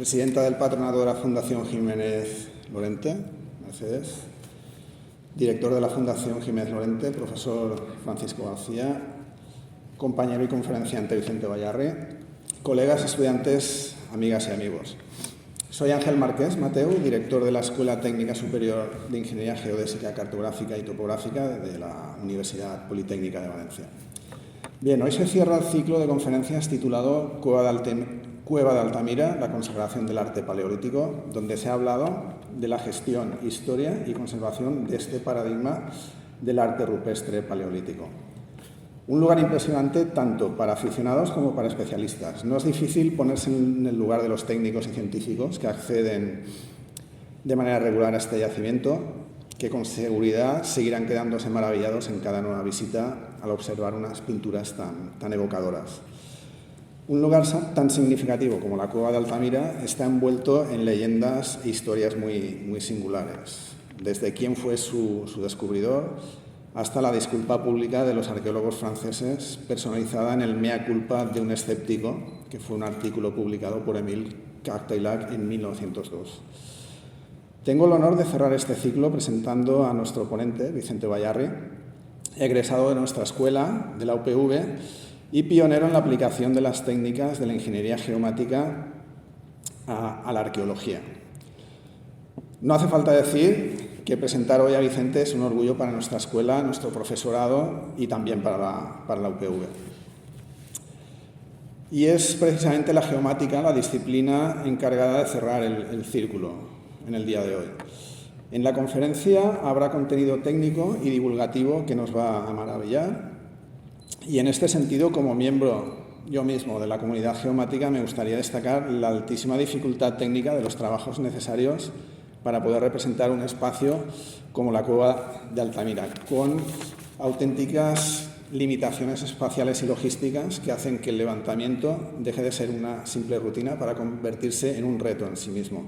presidenta del Patronato de la Fundación Jiménez Lorente, Mercedes, director de la Fundación Jiménez Lorente, profesor Francisco García, compañero y conferenciante Vicente Bayarri, colegas, estudiantes, amigas y amigos. Soy Ángel Marqués Mateu, director de la Escuela Técnica Superior de Ingeniería Geodésica, Cartográfica y Topográfica de la Universidad Politécnica de Valencia. Bien, hoy se cierra el ciclo de conferencias titulado Cueva de Altamira, la conservación del arte paleolítico, donde se ha hablado de la gestión, historia y conservación de este paradigma del arte rupestre paleolítico. Un lugar impresionante tanto para aficionados como para especialistas. No es difícil ponerse en el lugar de los técnicos y científicos que acceden de manera regular a este yacimiento, que con seguridad seguirán quedándose maravillados en cada nueva visita al observar unas pinturas tan evocadoras. Un lugar tan significativo como la Cueva de Altamira está envuelto en leyendas e historias muy singulares, desde quién fue su descubridor hasta la disculpa pública de los arqueólogos franceses, personalizada en el mea culpa de un escéptico, que fue un artículo publicado por Émile Carteilhac en 1902. Tengo el honor de cerrar este ciclo presentando a nuestro ponente, Vicente Bayarri, egresado de nuestra escuela, de la UPV, y pionero en la aplicación de las técnicas de la ingeniería geomática a la arqueología. No hace falta decir que presentar hoy a Vicente es un orgullo para nuestra escuela, nuestro profesorado y también para la UPV. Y es precisamente la geomática la disciplina encargada de cerrar el círculo en el día de hoy. En la conferencia habrá contenido técnico y divulgativo que nos va a maravillar. Y en este sentido, como miembro yo mismo de la comunidad geomática, me gustaría destacar la altísima dificultad técnica de los trabajos necesarios para poder representar un espacio como la Cueva de Altamira, con auténticas limitaciones espaciales y logísticas que hacen que el levantamiento deje de ser una simple rutina para convertirse en un reto en sí mismo.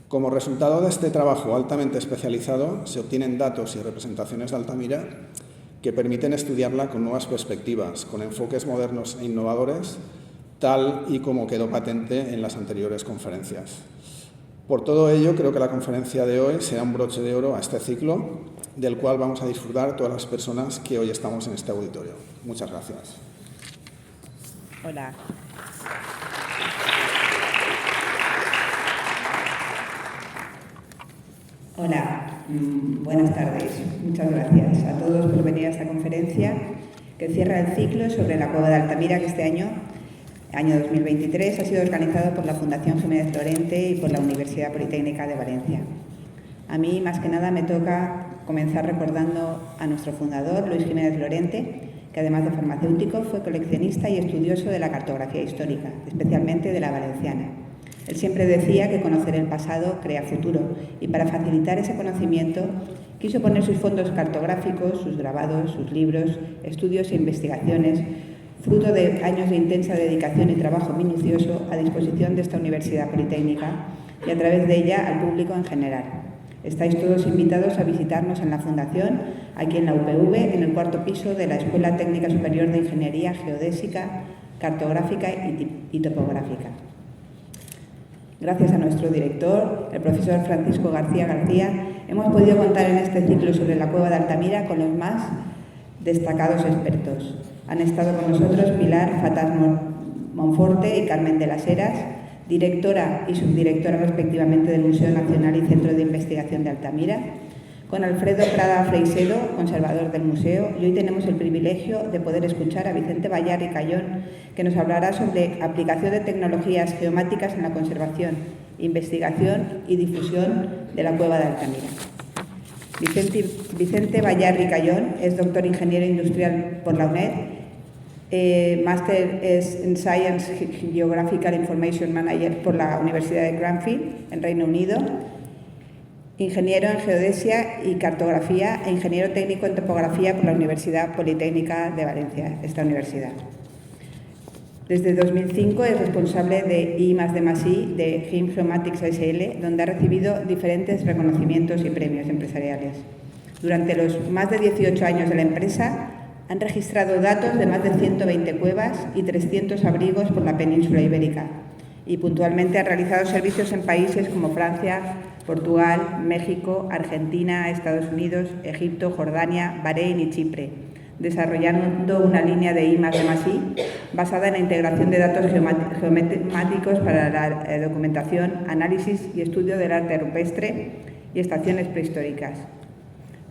Como resultado de este trabajo altamente especializado, se obtienen datos y representaciones de Altamira que permiten estudiarla con nuevas perspectivas, con enfoques modernos e innovadores, tal y como quedó patente en las anteriores conferencias. Por todo ello, creo que la conferencia de hoy será un broche de oro a este ciclo, del cual vamos a disfrutar todas las personas que hoy estamos en este auditorio. Muchas gracias. Hola. Hola, buenas tardes. Muchas gracias a todos por venir a esta conferencia que cierra el ciclo sobre la Cueva de Altamira, que este año 2023, ha sido organizado por la Fundación Jiménez Lorente y por la Universidad Politécnica de Valencia. A mí, más que nada, me toca comenzar recordando a nuestro fundador, Luis Jiménez Lorente, que además de farmacéutico fue coleccionista y estudioso de la cartografía histórica, especialmente de la valenciana. Él siempre decía que conocer el pasado crea futuro, y para facilitar ese conocimiento quiso poner sus fondos cartográficos, sus grabados, sus libros, estudios e investigaciones, fruto de años de intensa dedicación y trabajo minucioso, a disposición de esta Universidad Politécnica y a través de ella al público en general. Estáis todos invitados a visitarnos en la Fundación, aquí en la UPV, en el cuarto piso de la Escuela Técnica Superior de Ingeniería Geodésica, Cartográfica y Topográfica. Gracias a nuestro director, el profesor Francisco García, hemos podido contar en este ciclo sobre la Cueva de Altamira con los más destacados expertos. Han estado con nosotros Pilar Fatás Monforte y Carmen de las Heras, directora y subdirectora respectivamente del Museo Nacional y Centro de Investigación de Altamira, con Alfredo Prada Freixedo, conservador del museo, y hoy tenemos el privilegio de poder escuchar a Vicente Bayarri Cayón, que nos hablará sobre aplicación de tecnologías geomáticas en la conservación, investigación y difusión de la Cueva de Altamira. Vicente Bayarri Cayón es doctor ingeniero industrial por la UNED, máster en Science Geographical Information Manager por la Universidad de Cranfield, en Reino Unido, ingeniero en geodesia y cartografía e ingeniero técnico en topografía por la Universidad Politécnica de Valencia, esta universidad. Desde 2005 es responsable de I+D+I de GIM Geomatics SL, donde ha recibido diferentes reconocimientos y premios empresariales. Durante los más de 18 años de la empresa, han registrado datos de más de 120 cuevas y 300 abrigos por la península ibérica, y puntualmente ha realizado servicios en países como Francia, Portugal, México, Argentina, Estados Unidos, Egipto, Jordania, Bahrein y Chipre, desarrollando una línea de I+D+I basada en la integración de datos geomáticos para la documentación, análisis y estudio del arte rupestre y estaciones prehistóricas.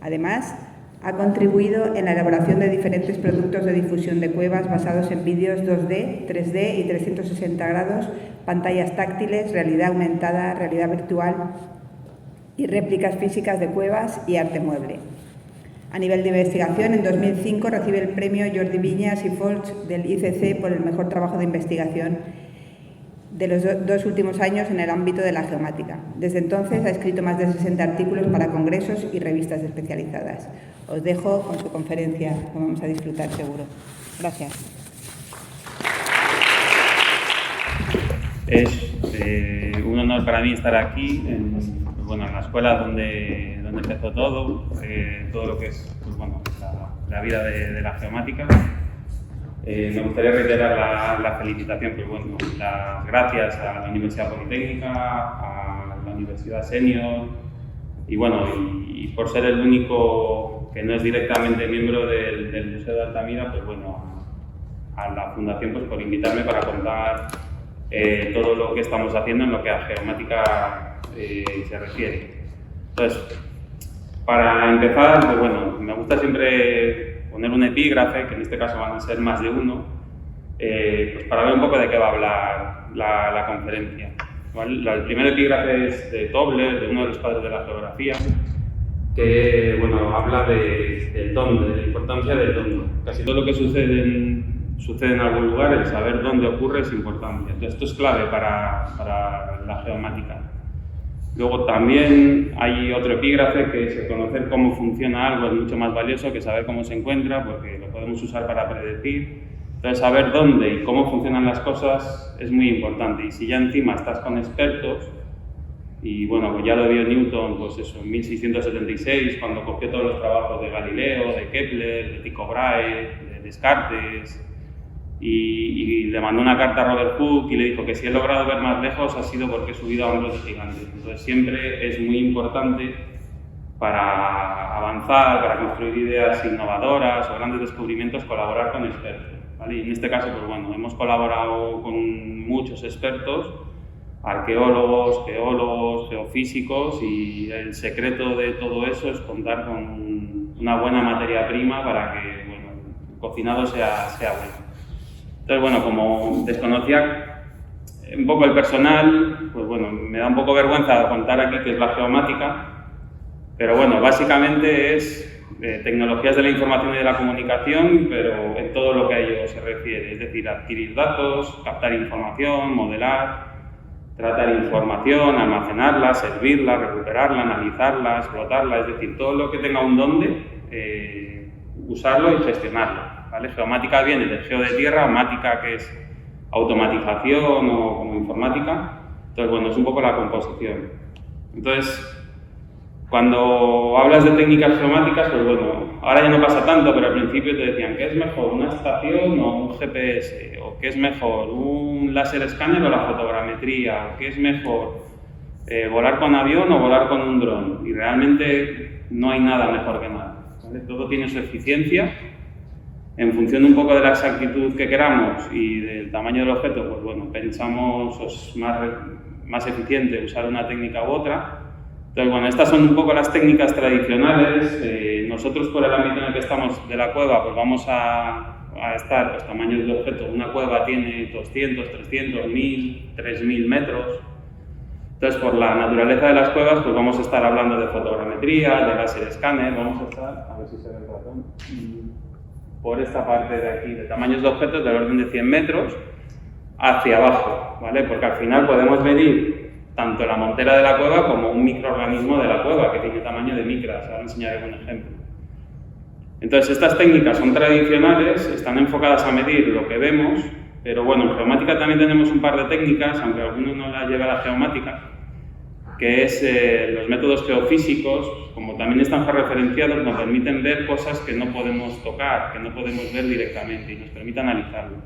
Además, ha contribuido en la elaboración de diferentes productos de difusión de cuevas basados en vídeos 2D, 3D y 360 grados, pantallas táctiles, realidad aumentada, realidad virtual y réplicas físicas de cuevas y arte mueble. A nivel de investigación, en 2005 recibe el premio Jordi Viñas y Folch del ICC por el mejor trabajo de investigación de los dos últimos años en el ámbito de la geomática. Desde entonces ha escrito más de 60 artículos para congresos y revistas especializadas. Os dejo con su conferencia, que vamos a disfrutar seguro. Gracias. Es un honor para mí estar aquí, en la escuela donde empezó todo lo que es la vida de la geomática. Me gustaría reiterar la felicitación, las gracias a la Universidad Politécnica, a la Universidad Senior y por ser el único que no es directamente miembro del Museo de Altamira, a la Fundación por invitarme para contar todo lo que estamos haciendo en lo que a geomática se refiere. Entonces, para empezar, me gusta siempre poner un epígrafe, que en este caso van a ser más de uno, para ver un poco de qué va a hablar la conferencia. ¿Vale? El primer epígrafe es de Tobler, de uno de los padres de la geografía, que habla del dónde, de la importancia del dónde. Casi todo lo que sucede en algún lugar, el saber dónde ocurre es importante. Entonces, esto es clave para la geomática. Luego también hay otro epígrafe que es el conocer cómo funciona algo es mucho más valioso que saber cómo se encuentra, porque lo podemos usar para predecir. Entonces, saber dónde y cómo funcionan las cosas es muy importante. Y si ya encima estás con expertos, y pues ya lo vio Newton en 1676, cuando cogió todos los trabajos de Galileo, de Kepler, de Tycho Brahe, de Descartes, y le mandó una carta a Robert Hooke y le dijo que si he logrado ver más lejos ha sido porque he subido a hombros de gigantes. Entonces siempre es muy importante para avanzar, para construir ideas innovadoras o grandes descubrimientos, colaborar con expertos, ¿vale? Y en este caso, hemos colaborado con muchos expertos, arqueólogos, geólogos, geofísicos, y el secreto de todo eso es contar con una buena materia prima para que el cocinado sea bueno. Entonces, como desconocía un poco el personal, me da un poco vergüenza contar aquí qué es la geomática, pero básicamente es tecnologías de la información y de la comunicación, pero en todo lo que a ello se refiere, es decir, adquirir datos, captar información, modelar, tratar información, almacenarla, servirla, recuperarla, analizarla, explotarla, es decir, todo lo que tenga un dónde, usarlo y gestionarlo. ¿Vale? Geomática viene del geo de tierra, mática que es automatización o como informática. Entonces, es un poco la composición. Entonces, cuando hablas de técnicas geomáticas, ahora ya no pasa tanto, pero al principio te decían ¿qué es mejor, una estación o un GPS? ¿O qué es mejor, un láser escáner o la fotogrametría? ¿O qué es mejor, volar con avión o volar con un dron? Y realmente no hay nada mejor que nada, ¿vale? Todo tiene su eficiencia. En función un poco de la exactitud que queramos y del tamaño del objeto, pensamos es más eficiente usar una técnica u otra. Entonces, estas son un poco las técnicas tradicionales. Nosotros, por el ámbito en el que estamos de la cueva, vamos a estar tamaños de objeto. Una cueva tiene 200, 300, 1000, 3000 metros. Entonces, por la naturaleza de las cuevas, vamos a estar hablando de fotogrametría, de láser escáner, vamos a estar, a ver si se ve el ratón, por esta parte de aquí, de tamaños de objetos del orden de 100 metros hacia abajo, ¿vale? Porque al final podemos medir tanto la montera de la cueva como un microorganismo de la cueva, que tiene tamaño de micras. Ahora enseñaré un ejemplo. Entonces, estas técnicas son tradicionales, están enfocadas a medir lo que vemos, pero en geomática también tenemos un par de técnicas, aunque alguno no las lleva a la geomática, que es los métodos geofísicos, como también están referenciados, nos permiten ver cosas que no podemos tocar, que no podemos ver directamente y nos permite analizarlo.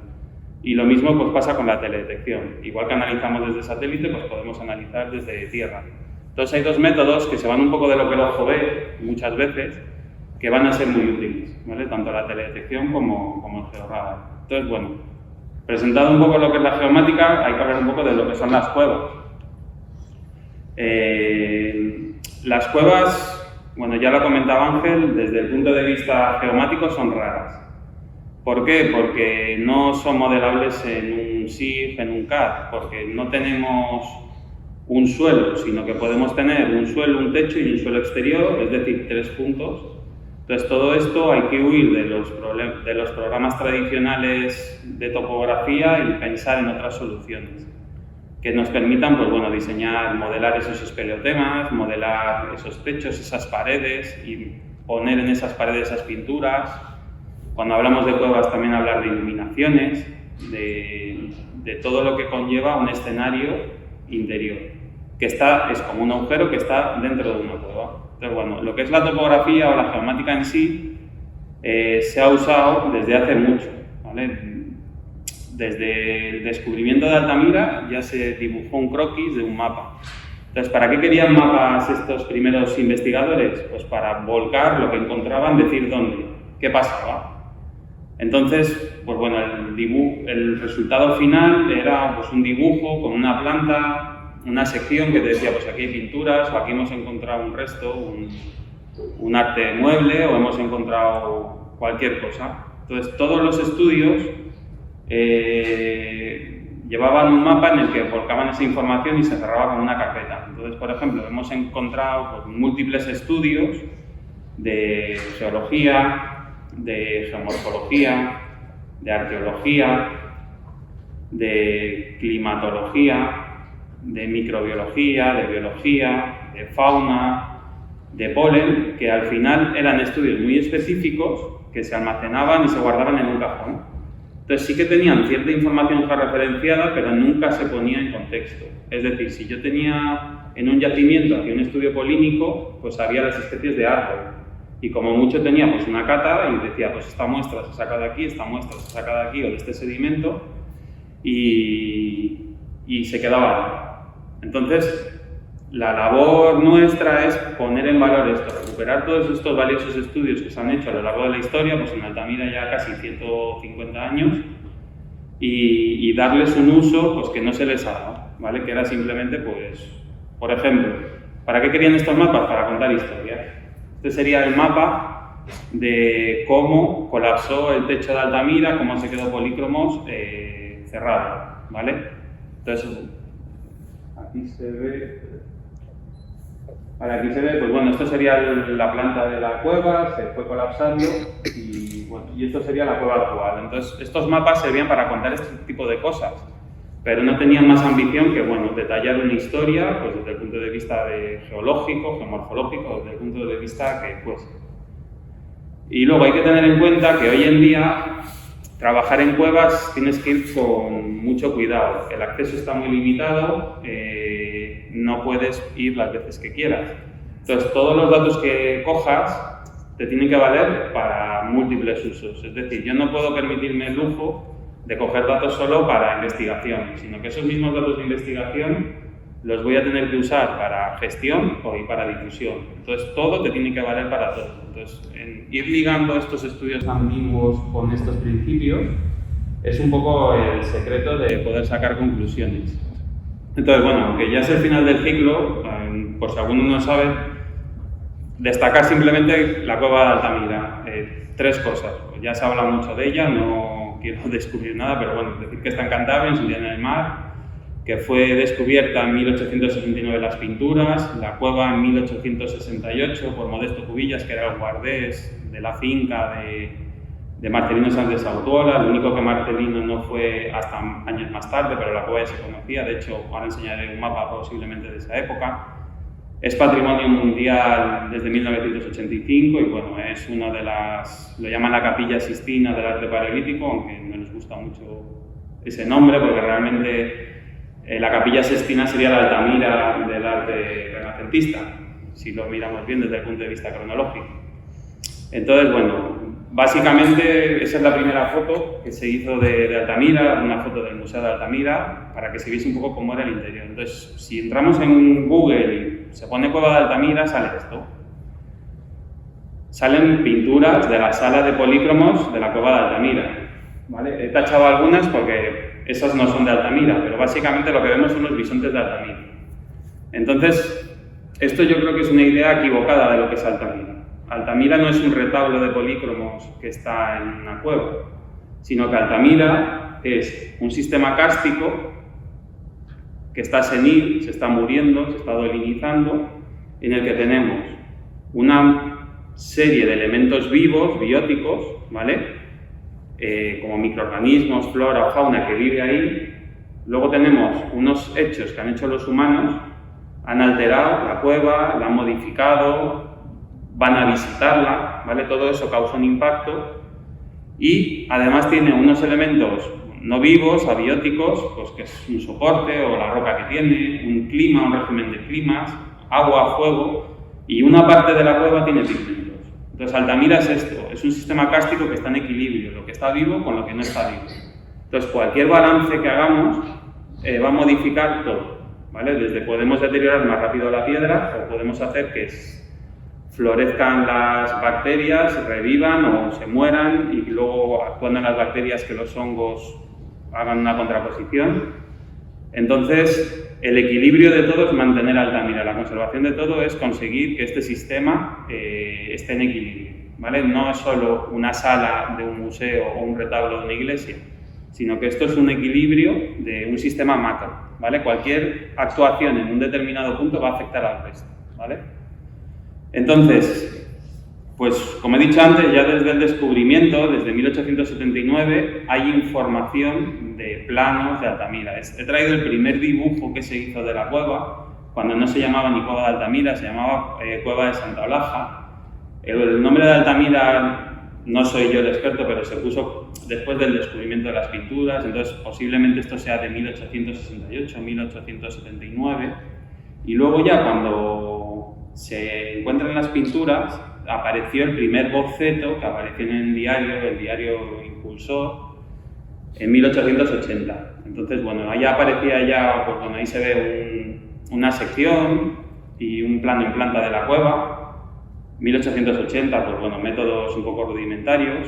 Y lo mismo pues pasa con la teledetección. Igual que analizamos desde satélite, pues podemos analizar desde tierra. Entonces hay dos métodos que se van un poco de lo que el ojo ve, muchas veces, que van a ser muy útiles, ¿vale? Tanto la teledetección como el georradar. Entonces, bueno, presentado un poco lo que es la geomática, hay que hablar un poco de lo que son las cuevas. Las cuevas, bueno, ya lo comentaba Ángel, desde el punto de vista geomático son raras. ¿Por qué? Porque no son modelables en un SIG, en un CAD, porque no tenemos un suelo, sino que podemos tener un suelo, un techo y un suelo exterior, es decir, 3 puntos. Entonces, todo esto hay que huir de los programas tradicionales de topografía y pensar en otras soluciones que nos permitan, pues bueno, diseñar, modelar esos espeleotemas, modelar esos techos, esas paredes y poner en esas paredes esas pinturas. Cuando hablamos de cuevas también hablar de iluminaciones, de todo lo que conlleva un escenario interior, que es como un agujero que está dentro de una cueva. Entonces, bueno, lo que es la topografía o la geomática en sí se ha usado desde hace mucho, ¿vale? Desde el descubrimiento de Altamira ya se dibujó un croquis de un mapa. Entonces, ¿para qué querían mapas estos primeros investigadores? Pues para volcar lo que encontraban, decir dónde, qué pasaba. Entonces, pues bueno, el resultado final era pues un dibujo con una planta, una sección que te decía, pues aquí hay pinturas, o aquí hemos encontrado un resto, un arte mueble, o hemos encontrado cualquier cosa. Entonces, todos los estudios llevaban un mapa en el que volcaban esa información y se cerraba con una carpeta. Entonces, por ejemplo, hemos encontrado pues, múltiples estudios de geología, de geomorfología, de arqueología, de climatología, de microbiología, de biología, de fauna, de polen, que al final eran estudios muy específicos que se almacenaban y se guardaban en un cajón. Entonces sí que tenían cierta información georreferenciada, pero nunca se ponía en contexto. Es decir, si yo tenía en un yacimiento aquí un estudio polínico, pues había las especies de árbol. Y como mucho tenía pues una cata y decía, pues esta muestra se saca de aquí, esta muestra se saca de aquí o de este sedimento y se quedaba ahí. Entonces, la labor nuestra es poner en valor esto, recuperar todos estos valiosos estudios que se han hecho a lo largo de la historia, pues en Altamira ya casi 150 años, y darles un uso pues que no se les ha dado, ¿vale? Que era simplemente, pues, por ejemplo, ¿para qué querían estos mapas? Para contar historias. Este sería el mapa de cómo colapsó el techo de Altamira, cómo se quedó Polícromos cerrado, ¿vale? Entonces, aquí se ve... Vale, aquí se ve, pues bueno, esto sería la planta de la cueva, se fue colapsando y, bueno, y esto sería la cueva actual. Entonces, estos mapas servían para contar este tipo de cosas, pero no tenían más ambición que, bueno, detallar una historia, pues desde el punto de vista geológico, geomorfológico, desde el punto de vista que fuese. Y luego hay que tener en cuenta que hoy en día trabajar en cuevas tienes que ir con mucho cuidado. El acceso está muy limitado, no puedes ir las veces que quieras. Entonces, todos los datos que cojas te tienen que valer para múltiples usos. Es decir, yo no puedo permitirme el lujo de coger datos solo para investigación, sino que esos mismos datos de investigación los voy a tener que usar para gestión y para difusión. Entonces, todo te tiene que valer para todo. Entonces, ir ligando estos estudios ambiguos con estos principios es un poco el secreto de poder sacar conclusiones. Entonces, bueno, aunque ya es el final del ciclo, por si alguno no sabe, destacar simplemente la cueva de Altamira. 3 cosas. Ya se habla mucho de ella, no quiero descubrir nada, pero bueno, decir que está en Cantabria, en su día en el mar, que fue descubierta en 1869 las pinturas, la cueva en 1868 por Modesto Cubillas, que era el guardés de la finca de Marcelino Sánchez Autuola. Lo único que Marcelino no fue hasta años más tarde, pero la cueva ya se conocía. De hecho, ahora enseñaré un mapa posiblemente de esa época. Es patrimonio mundial desde 1985 y bueno, es una de las, lo llaman la Capilla Sistina del arte paleolítico, aunque no les gusta mucho ese nombre porque realmente la Capilla Sistina sería la Altamira del arte renacentista, si lo miramos bien desde el punto de vista cronológico. Entonces, bueno, Básicamente, esa es la primera foto que se hizo de Altamira, una foto del Museo de Altamira, para que se viese un poco cómo era el interior. Entonces, si entramos en Google y se pone Cueva de Altamira, sale esto. Salen pinturas de la sala de polícromos de la Cueva de Altamira. ¿Vale? He tachado algunas porque esas no son de Altamira, pero básicamente lo que vemos son los bisontes de Altamira. Entonces, esto yo creo que es una idea equivocada de lo que es Altamira. Altamira no es un retablo de polícromos que está en una cueva, sino que Altamira es un sistema kárstico que está senil, se está muriendo, se está dolinizando, en el que tenemos una serie de elementos vivos, bióticos, ¿vale? Como microorganismos, flora o fauna que vive ahí. Luego tenemos unos hechos que han hecho los humanos, han alterado la cueva, la han modificado, van a visitarla, ¿vale? Todo eso causa un impacto y además tiene unos elementos no vivos, abióticos, pues que es un soporte o la roca que tiene, un clima, un régimen de climas, agua, fuego, y una parte de la cueva tiene pigmentos. Entonces Altamira es esto, es un sistema kárstico que está en equilibrio, lo que está vivo con lo que no está vivo. Entonces cualquier balance que hagamos va a modificar todo, ¿vale? Desde podemos deteriorar más rápido la piedra o podemos hacer que florezcan las bacterias, revivan o se mueran y luego actuando en las bacterias que los hongos hagan una contraposición. Entonces, el equilibrio de todo es mantener Altamira. La conservación de todo es conseguir que este sistema esté en equilibrio, ¿vale? No es solo una sala de un museo o un retablo de una iglesia, sino que esto es un equilibrio de un sistema macro, ¿vale? Cualquier actuación en un determinado punto va a afectar al resto, ¿vale? Entonces, pues como he dicho antes, ya desde el descubrimiento, desde 1879, hay información de planos de Altamira. He traído el primer dibujo que se hizo de la cueva, cuando no se llamaba ni Cueva de Altamira, se llamaba Cueva de Santa Olaja. El nombre de Altamira no soy yo el experto, pero se puso después del descubrimiento de las pinturas, entonces posiblemente esto sea de 1868, 1879, y luego ya cuando se encuentran las pinturas, apareció el primer boceto que apareció en el diario Impulsor, en 1880. Entonces, bueno, ahí aparecía ya, pues bueno, ahí se ve una sección y un plano en planta de la cueva. 1880, pues bueno, métodos un poco rudimentarios.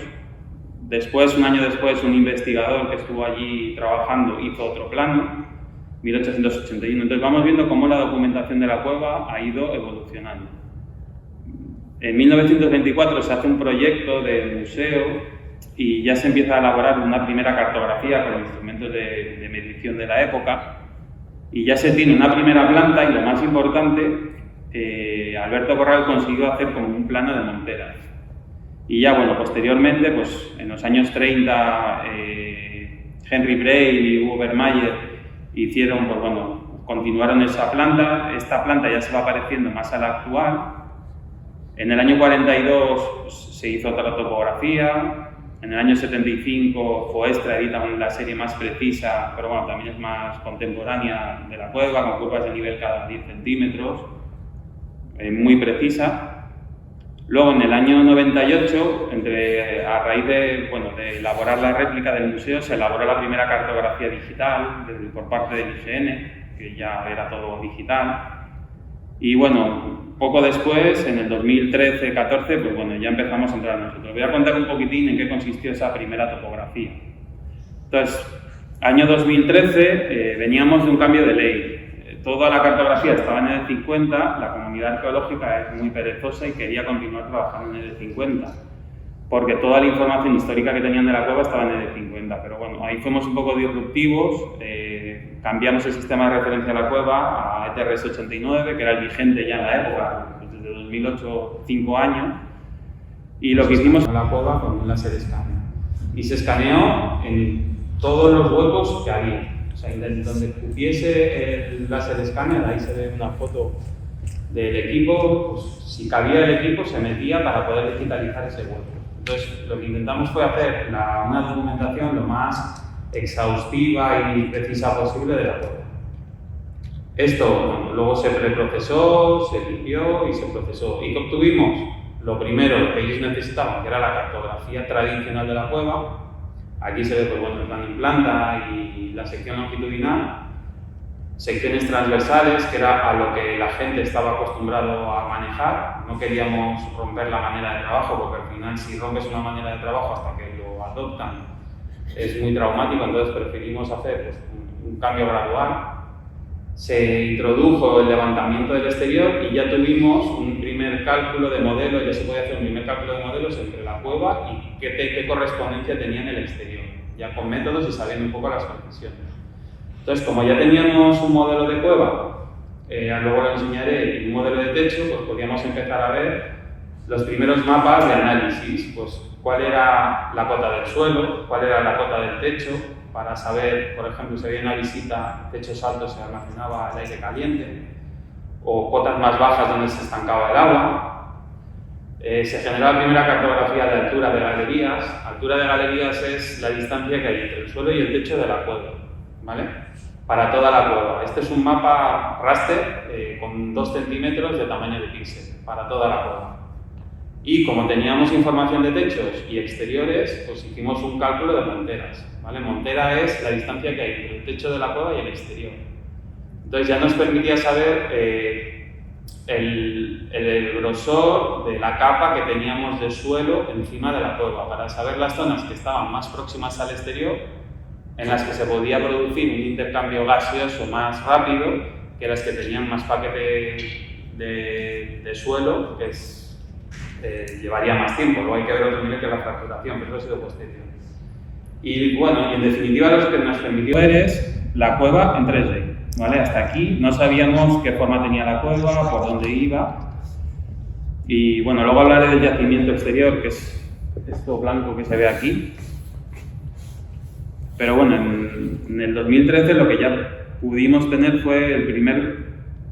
Después, un año después, un investigador que estuvo allí trabajando hizo otro plano. 1881. Entonces vamos viendo cómo la documentación de la cueva ha ido evolucionando. En 1924 se hace un proyecto del museo y ya se empieza a elaborar una primera cartografía con instrumentos de medición de la época y ya se tiene una primera planta y lo más importante, Alberto Corral consiguió hacer como un plano de monteras. Y ya bueno, posteriormente, pues en los años 30, Henry Braille y Hugo Bermayer hicieron, pues bueno, continuaron esa planta. Esta planta ya se va pareciendo más a la actual. En el año 42 pues, se hizo otra topografía. En el año 75 Foestra edita la serie más precisa, pero bueno, también es más contemporánea de la cueva, con curvas de nivel cada 10 centímetros, muy precisa. Luego, en el año 98, a raíz de elaborar la réplica del museo, se elaboró la primera cartografía digital por parte del IGN, que ya era todo digital. Y bueno, poco después, en el 2013-14, pues bueno, ya empezamos a entrar nosotros. Voy a contar un poquitín en qué consistió esa primera topografía. Entonces, año 2013, veníamos de un cambio de ley. Toda la cartografía estaba en ED50, la comunidad arqueológica es muy perezosa y quería continuar trabajando en ED50, porque toda la información histórica que tenían de la cueva estaba en ED50, pero bueno, ahí fuimos un poco disruptivos, cambiamos el sistema de referencia a la cueva a ETRS 89, que era el vigente ya en la época, pues desde 2008, 5 años, y lo que hicimos en la cueva con un láser escaneo, y se escaneó en todos los huecos que había. O sea, donde cupiese el láser escáner, ahí se ve una foto del equipo, pues si cabía el equipo se metía para poder digitalizar ese hueco. Entonces, lo que intentamos fue hacer una documentación lo más exhaustiva y precisa posible de la cueva. Esto luego se preprocesó, se limpió y se procesó. ¿Y qué obtuvimos? lo primero que ellos necesitaban, que era la cartografía tradicional de la cueva. Aquí se ve pues, bueno, el plano en planta y la sección longitudinal, secciones transversales, que era a lo que la gente estaba acostumbrado a manejar. No queríamos romper la manera de trabajo, porque al final si rompes una manera de trabajo hasta que lo adoptan es muy traumático, entonces preferimos hacer pues, un cambio gradual. Se introdujo el levantamiento del exterior y ya tuvimos un primer cálculo de modelo, ya se podía hacer un primer cálculo de modelos entre la cueva y qué correspondencia tenía en el exterior, ya con métodos y sabiendo un poco las precisiones. Entonces, como ya teníamos un modelo de cueva, luego lo enseñaré, y un modelo de techo, pues podíamos empezar a ver los primeros mapas de análisis, pues cuál era la cota del suelo, cuál era la cota del techo, para saber, por ejemplo, si había una visita, techos altos se almacenaba el aire caliente, o cotas más bajas donde se estancaba el agua. Se generó la primera cartografía de altura de galerías. Altura de galerías es la distancia que hay entre el suelo y el techo de la cueva, ¿vale? Para toda la cueva. Este es un mapa raster con 2 centímetros de tamaño de píxel para toda la cueva. Y como teníamos información de techos y exteriores, pues hicimos un cálculo de monteras, ¿vale? Montera es la distancia que hay entre el techo de la cueva y el exterior. Entonces ya nos permitía saber el grosor de la capa que teníamos de suelo encima de la cueva, para saber las zonas que estaban más próximas al exterior, en las que se podía producir un intercambio gaseoso más rápido que las que tenían más paquete de suelo, que es llevaría más tiempo. Luego hay que ver otro nivel que la fracturación, pero eso ha sido posterior. Y bueno, en definitiva lo que nos permitió ver es la cueva en 3D, ¿vale? Hasta aquí no sabíamos qué forma tenía la cueva, por dónde iba. Y bueno, luego hablaré del yacimiento exterior, que es esto blanco que se ve aquí. Pero bueno, en el 2013 lo que ya pudimos tener fue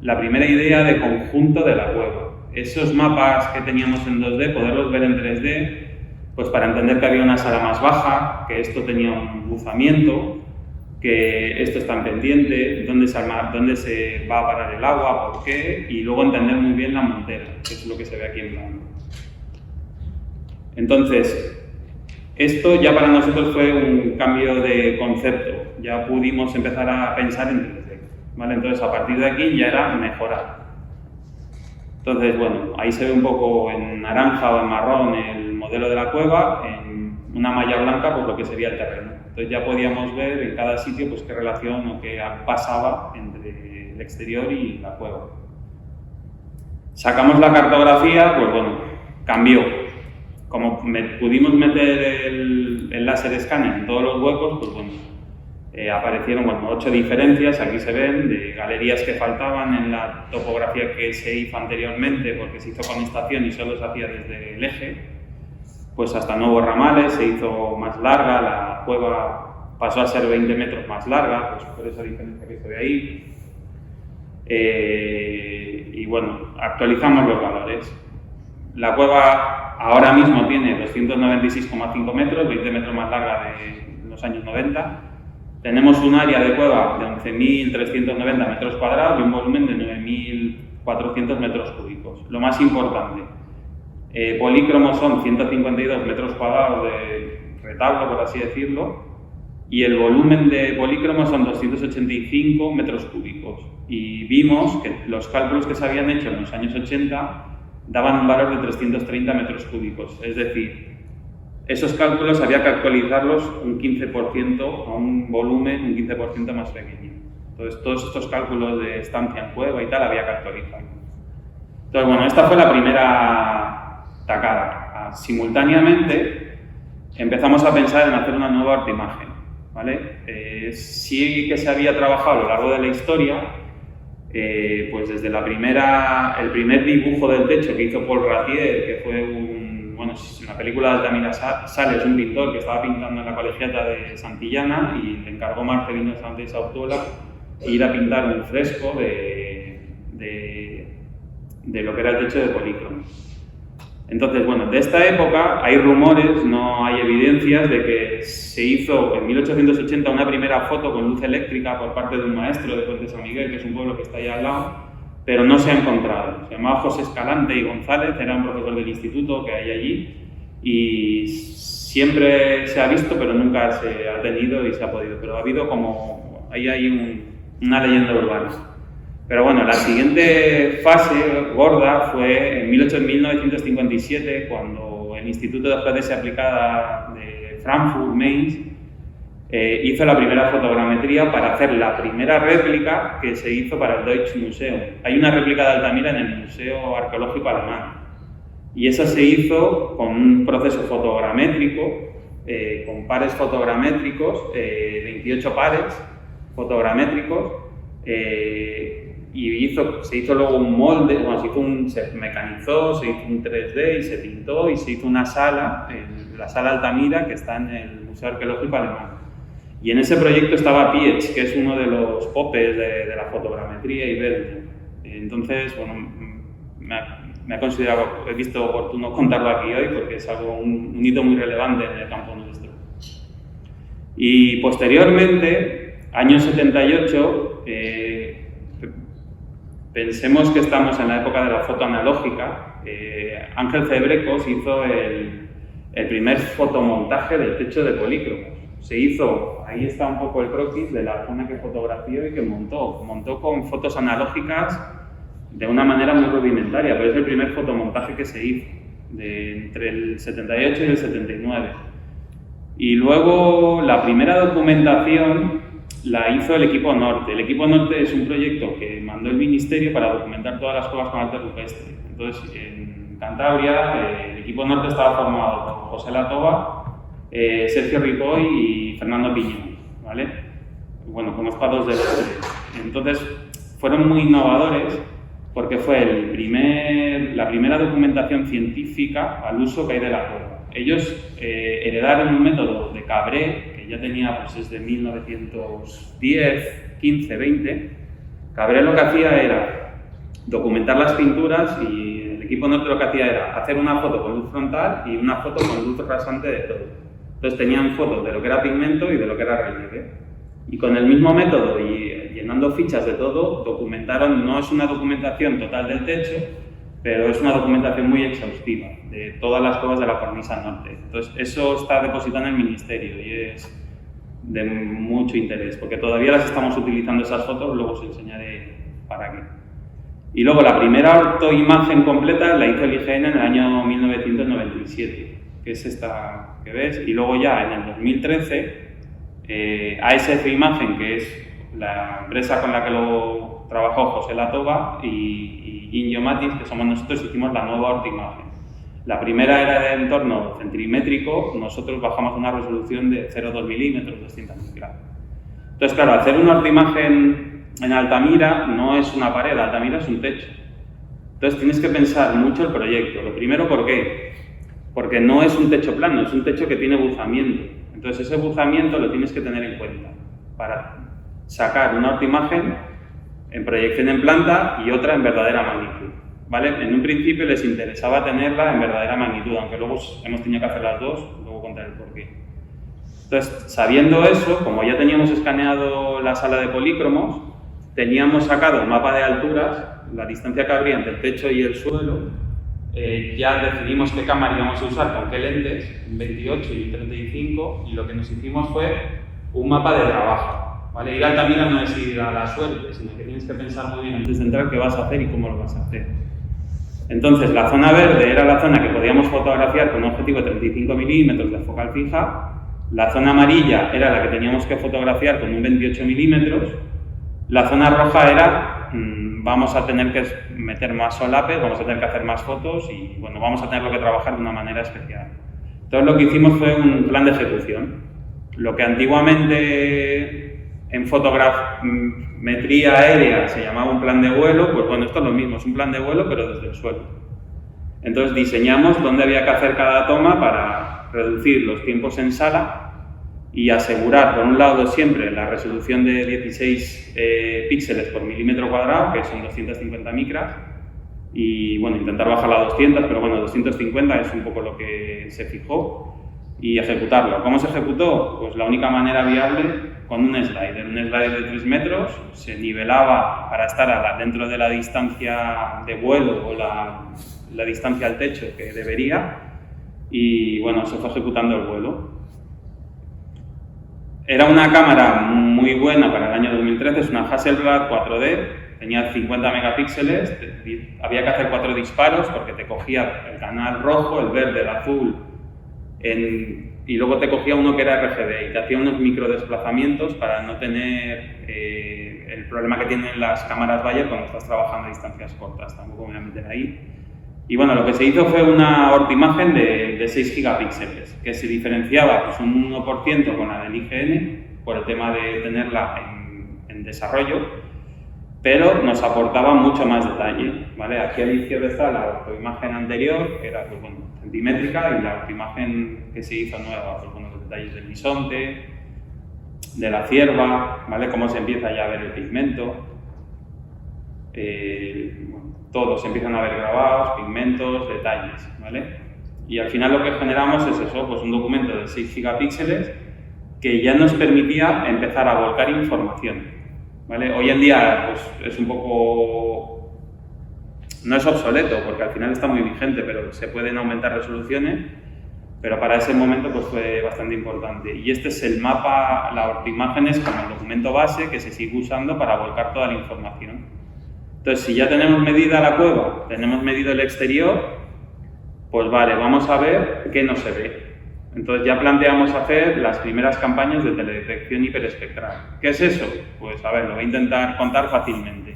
la primera idea de conjunto de la cueva. Esos mapas que teníamos en 2D, poderlos ver en 3D, pues para entender que había una sala más baja, que esto tenía un buzamiento, que esto está en pendiente, dónde se va a parar el agua, por qué, y luego entender muy bien la montera, que es lo que se ve aquí en blanco. Entonces, esto ya para nosotros fue un cambio de concepto, ya pudimos empezar a pensar en 3D, ¿vale? Entonces, a partir de aquí ya era mejorar. Entonces, bueno, ahí se ve un poco en naranja o en marrón el modelo de la cueva, en una malla blanca pues lo que sería el terreno. Entonces ya podíamos ver en cada sitio pues qué relación o qué pasaba entre el exterior y la cueva. Sacamos la cartografía, pues bueno, cambió. Como pudimos meter el láser escáner en todos los huecos, pues bueno, aparecieron 8 diferencias, aquí se ven, de galerías que faltaban en la topografía que se hizo anteriormente, porque se hizo con estación y solo se hacía desde el eje, pues hasta nuevos ramales, se hizo más larga, la cueva pasó a ser 20 metros más larga, pues por esa diferencia que se ve ahí. Y bueno, actualizamos los valores. La cueva ahora mismo tiene 296,5 metros, 20 metros más larga de los años 90. Tenemos un área de cueva de 11.390 metros cuadrados y un volumen de 9.400 metros cúbicos. Lo más importante, polícromos son 152 metros cuadrados de retablo, por así decirlo, y el volumen de polícromos son 285 metros cúbicos. Y vimos que los cálculos que se habían hecho en los años 80 daban un valor de 330 metros cúbicos, es decir, esos cálculos había que actualizarlos un 15% a un volumen un 15% más pequeño. Entonces, todos estos cálculos de estancia en cueva y tal había que actualizarlos. Entonces, bueno, esta fue la primera tacada. Simultáneamente, empezamos a pensar en hacer una nueva artimagen, ¿vale? Sí que se había trabajado a lo largo de la historia, pues desde el primer dibujo del techo que hizo Paul Ratier, que fue en la película de Altamira sale, es un pintor que estaba pintando en la colegiata de Santillana y le encargó Marcelino Sánchez Autuola ir a pintar un fresco de lo que era el techo de polícromo. Entonces, bueno, de esta época hay rumores, no hay evidencias de que se hizo en 1880 una primera foto con luz eléctrica por parte de un maestro de Puente San Miguel, que es un pueblo que está ahí al lado, pero no se ha encontrado. Se llamaba José Escalante y González, era un profesor del instituto que hay allí y siempre se ha visto, pero nunca se ha tenido y se ha podido. Pero ha habido como, ahí hay una leyenda urbana. Pero bueno, la siguiente fase gorda fue en 1957, cuando el Instituto de Geodesia Aplicada de Frankfurt, Mainz, hizo la primera fotogrametría para hacer la primera réplica que se hizo para el Deutsches Museum. Hay una réplica de Altamira en el Museo Arqueológico Alemán y esa se hizo con un proceso fotogramétrico, con pares fotogramétricos, 28 pares fotogramétricos, y se hizo luego un molde, bueno, se mecanizó, se hizo un 3D y se pintó y se hizo una sala, la sala Altamira, que está en el Museo Arqueológico Alemán. Y en ese proyecto estaba Pietsch, que es uno de los popes de la fotogrametría ibérica. Entonces, bueno, me ha considerado, he visto oportuno contarlo aquí hoy porque es algo, un hito muy relevante en el campo nuestro. Y posteriormente, año 78, pensemos que estamos en la época de la foto analógica. Ángel Cebrecos hizo el primer fotomontaje del techo de polícromos. Se hizo, ahí está un poco el croquis de la zona que fotografió y que montó con fotos analógicas de una manera muy rudimentaria, pero es el primer fotomontaje que se hizo, entre el 78 y el 79. Y luego la primera documentación la hizo el Equipo Norte. El Equipo Norte es un proyecto que mandó el Ministerio para documentar todas las cuevas con arte rupestre. Entonces, en Cantabria, el Equipo Norte estaba formado por José Latoba, Sergio Ripoll y Fernando Piñón, ¿vale? Bueno, conozco a dos de los tres. Entonces, fueron muy innovadores porque fue la primera documentación científica al uso que hay de la cueva. Ellos heredaron un método de Cabré, que ya tenía pues desde 1910, 15, 20. Cabré lo que hacía era documentar las pinturas y el Equipo Norte lo que hacía era hacer una foto con luz frontal y una foto con luz rasante de todo. Entonces tenían fotos de lo que era pigmento y de lo que era relieve. Y con el mismo método y llenando fichas de todo, documentaron, no es una documentación total del techo, pero es una documentación muy exhaustiva de todas las cuevas de la cornisa norte. Entonces eso está depositado en el Ministerio y es de mucho interés, porque todavía las estamos utilizando esas fotos, luego os enseñaré para qué. Y luego la primera ortoimagen completa la hizo el IGN en el año 1997, que es esta que ves, y luego ya en el 2013 ASF Imagen, que es la empresa con la que lo trabajó José Latoba y Ginjo Matis, que somos nosotros, hicimos la nueva ortoimagen. La primera era de entorno centimétrico, nosotros bajamos una resolución de 0,2 milímetros, 200 micras. Entonces, claro, hacer una ortoimagen en Altamira no es una pared, Altamira es un techo. Entonces tienes que pensar mucho el proyecto. Lo primero, ¿por qué? Porque no es un techo plano, es un techo que tiene buzamiento. Entonces ese buzamiento lo tienes que tener en cuenta para sacar una ortoimagen en proyección en planta y otra en verdadera magnitud, ¿vale? En un principio les interesaba tenerla en verdadera magnitud, aunque luego hemos tenido que hacer las dos, luego contaré el porqué. Entonces, sabiendo eso, como ya teníamos escaneado la sala de polícromos, teníamos sacado un mapa de alturas, la distancia que habría entre el techo y el suelo, ya decidimos qué cámara íbamos a usar, con qué lentes, un 28 y un 35, y lo que nos hicimos fue un mapa de trabajo, ¿vale? Ir a Altamira no es ir a la suerte, sino que tienes que pensar muy bien antes de entrar qué vas a hacer y cómo lo vas a hacer. Entonces, la zona verde era la zona que podíamos fotografiar con un objetivo de 35 milímetros de focal fija, la zona amarilla era la que teníamos que fotografiar con un 28 milímetros, la zona roja era vamos a tener que meter más solapes, vamos a tener que hacer más fotos y bueno, vamos a tenerlo que trabajar de una manera especial. Entonces lo que hicimos fue un plan de ejecución. Lo que antiguamente en fotogrametría aérea se llamaba un plan de vuelo, pues bueno, esto es lo mismo, es un plan de vuelo pero desde el suelo. Entonces diseñamos dónde había que hacer cada toma para reducir los tiempos en sala y asegurar, por un lado, siempre la resolución de 16 píxeles por milímetro cuadrado, que son 250 micras, y bueno, intentar bajarla a 200, pero bueno, 250 es un poco lo que se fijó, y ejecutarlo. ¿Cómo se ejecutó? Pues la única manera viable con un slider de 3 metros, se nivelaba para estar dentro de la distancia de vuelo o la distancia al techo que debería, y bueno, se fue ejecutando el vuelo. Era una cámara muy buena para el año 2013, es una Hasselblad 4D, tenía 50 megapíxeles, había que hacer 4 disparos porque te cogía el canal rojo, el verde, el azul, y luego te cogía uno que era RGB y te hacía unos microdesplazamientos para no tener el problema que tienen las cámaras Bayer cuando estás trabajando a distancias cortas, tampoco me voy a meter ahí. Y bueno, lo que se hizo fue una ortoimagen de 6 gigapíxeles, que se diferenciaba pues, un 1% con la del IGN, por el tema de tenerla en desarrollo, pero nos aportaba mucho más detalle, ¿vale? Aquí a la izquierda está la ortoimagen anterior, que era pues, bueno, centimétrica, y la ortoimagen que se hizo nueva, pues, bueno, los detalles del bisonte, de la cierva, ¿vale? Cómo se empieza ya a ver el pigmento. Bueno, todos empiezan a ver grabados, pigmentos, detalles, ¿vale? Y al final lo que generamos es eso, pues un documento de 6 gigapíxeles que ya nos permitía empezar a volcar información, ¿vale? Hoy en día pues, es un poco... no es obsoleto, porque al final está muy vigente, pero se pueden aumentar resoluciones, pero para ese momento pues, fue bastante importante. Y este es el mapa, la ortoimágenes como el documento base que se sigue usando para volcar toda la información. Entonces, si ya tenemos medida la cueva, tenemos medido el exterior, pues vale, vamos a ver qué no se ve. Entonces ya planteamos hacer las primeras campañas de teledetección hiperespectral. ¿Qué es eso? Pues a ver, lo voy a intentar contar fácilmente.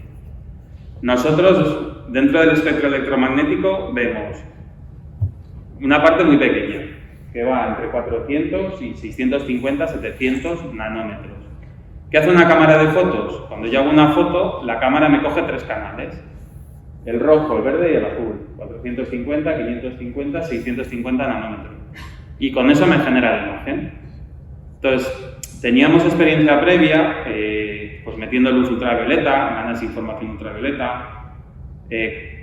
Nosotros, dentro del espectro electromagnético, vemos una parte muy pequeña, que va entre 400 y 650, 700 nanómetros. ¿Qué hace una cámara de fotos? Cuando yo hago una foto, la cámara me coge 3 canales. El rojo, el verde y el azul. 450, 550, 650 nanómetros. Y con eso me genera la imagen. Entonces, teníamos experiencia previa, pues metiendo luz ultravioleta, ganas información ultravioleta,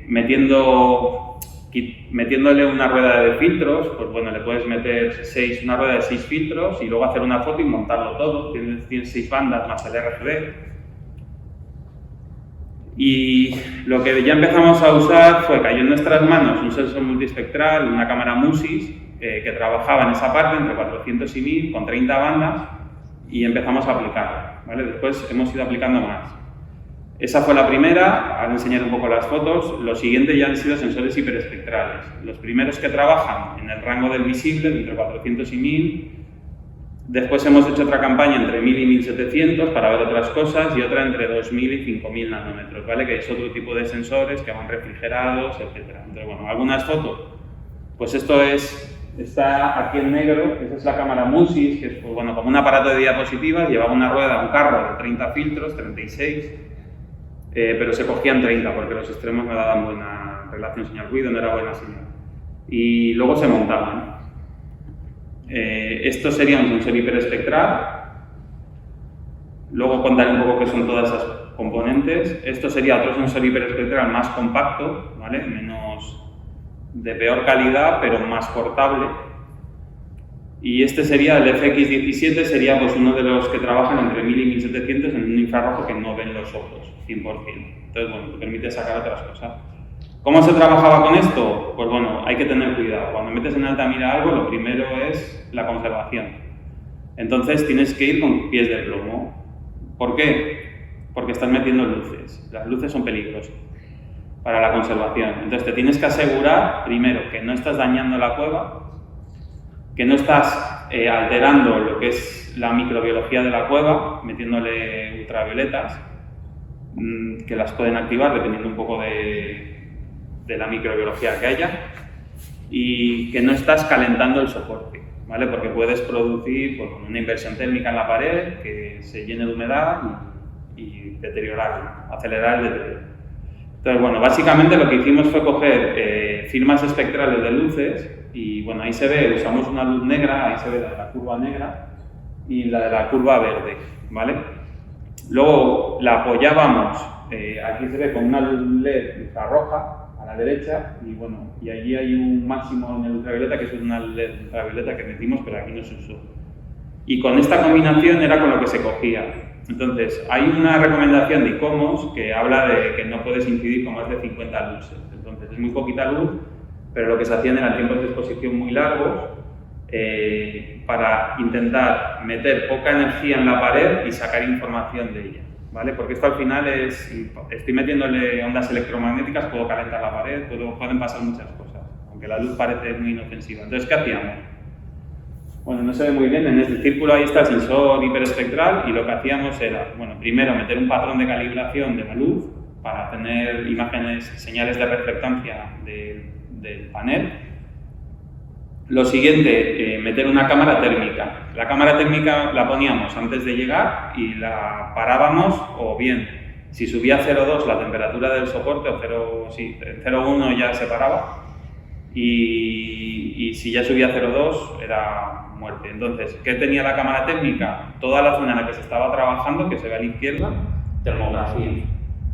metiéndole una rueda de filtros, pues bueno, le puedes meter una rueda de 6 filtros y luego hacer una foto y montarlo todo. Tienes 6 bandas más el RGB. Y lo que ya empezamos a usar cayó en nuestras manos un sensor multiespectral, una cámara Musis, que trabajaba en esa parte entre 400 y 1000 con 30 bandas, y empezamos a aplicarla, ¿vale? Después hemos ido aplicando más. Esa fue la primera, al enseñar un poco las fotos. Los siguientes ya han sido sensores hiperespectrales. Los primeros que trabajan en el rango del visible, entre 400 y 1000. Después hemos hecho otra campaña entre 1000 y 1700 para ver otras cosas, y otra entre 2000 y 5000 nanómetros, ¿vale? Que es otro tipo de sensores que van refrigerados, etc. Entonces, bueno, algunas fotos. Pues esto está aquí en negro, esa es la cámara Musis, que es pues, bueno, como un aparato de diapositivas, llevaba una rueda, un carro de 30 filtros, 36, pero se cogían 30 porque los extremos no daban buena relación señal-ruido, no era buena señal. Y luego se montaban. Esto sería un sensor hiperespectral. Luego contaré un poco qué son todas esas componentes. Esto sería otro sensor hiperespectral más compacto, ¿vale? De peor calidad, pero más portable. Y este sería el FX17, sería pues uno de los que trabajan entre 1000 y 1700 en un infrarrojo que no ven los ojos, 100%. Entonces, bueno, te permite sacar otras cosas. ¿Cómo se trabajaba con esto? Pues bueno, hay que tener cuidado. Cuando metes en Altamira algo, lo primero es la conservación. Entonces tienes que ir con pies de plomo. ¿Por qué? Porque estás metiendo luces. Las luces son peligrosas para la conservación. Entonces te tienes que asegurar, primero, que no estás dañando la cueva, que no estás alterando lo que es la microbiología de la cueva, metiéndole ultravioletas, que las pueden activar dependiendo un poco de la microbiología que haya, y que no estás calentando el soporte, ¿vale? Porque puedes producir pues, una inversión térmica en la pared, que se llene de humedad y deteriorarlo, acelerar el deterioro. Entonces, bueno, básicamente lo que hicimos fue coger firmas espectrales de luces y, bueno, ahí se ve, usamos una luz negra, ahí se ve la de la curva negra y la de la curva verde, ¿vale? Luego la apoyábamos, aquí se ve con una luz LED infrarroja a la derecha y, bueno, y allí hay un máximo en el ultravioleta, que es una LED ultravioleta que metimos, pero aquí no se usó. y con esta combinación era con lo que se cogía. Entonces, hay una recomendación de ICOMOS que habla de que no puedes incidir con más de 50 luces. Entonces, es muy poquita luz, pero lo que se hacían eran tiempos de exposición muy largos para intentar meter poca energía en la pared y sacar información de ella, ¿vale? Porque esto al final estoy metiéndole ondas electromagnéticas, puedo calentar la pared, pueden pasar muchas cosas, aunque la luz parece muy inofensiva. Entonces, ¿qué hacíamos? Bueno, no se ve muy bien, en este círculo ahí está el sensor hiperespectral y lo que hacíamos era, bueno, primero meter un patrón de calibración de la luz para tener imágenes, señales de reflectancia del panel. Lo siguiente, meter una cámara térmica. La cámara térmica la poníamos antes de llegar y la parábamos, o bien, si subía a 0,2 la temperatura del soporte, o 0,1 ya se paraba, y si ya subía a 0,2 era muerte. Entonces, ¿qué tenía la cámara térmica? Toda la zona en la que se estaba trabajando, que se ve a la izquierda, termografía.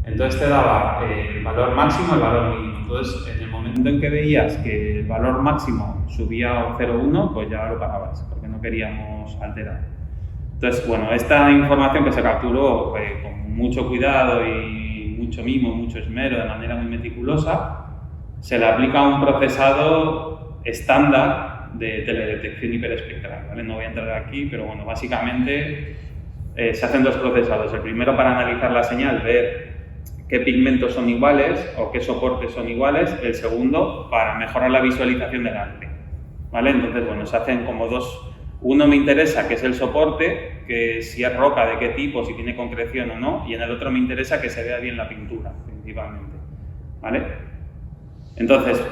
Entonces te daba el valor máximo, el valor mínimo. Entonces, en el momento en que veías que el valor máximo subía a 0,1, pues ya lo parabas, porque no queríamos alterar. Entonces, bueno, esta información que se capturó con mucho cuidado y mucho mimo, mucho esmero, de manera muy meticulosa, se le aplica a un procesado estándar de teledetección hiperespectral, ¿vale? No voy a entrar aquí, pero bueno, básicamente se hacen dos procesados. El primero para analizar la señal, ver qué pigmentos son iguales o qué soportes son iguales. El segundo para mejorar la visualización del arte, ¿vale? Entonces, bueno, se hacen como dos. Uno me interesa, que es el soporte, que si es roca, de qué tipo, si tiene concreción o no, y en el otro me interesa que se vea bien la pintura, principalmente, ¿vale? Entonces,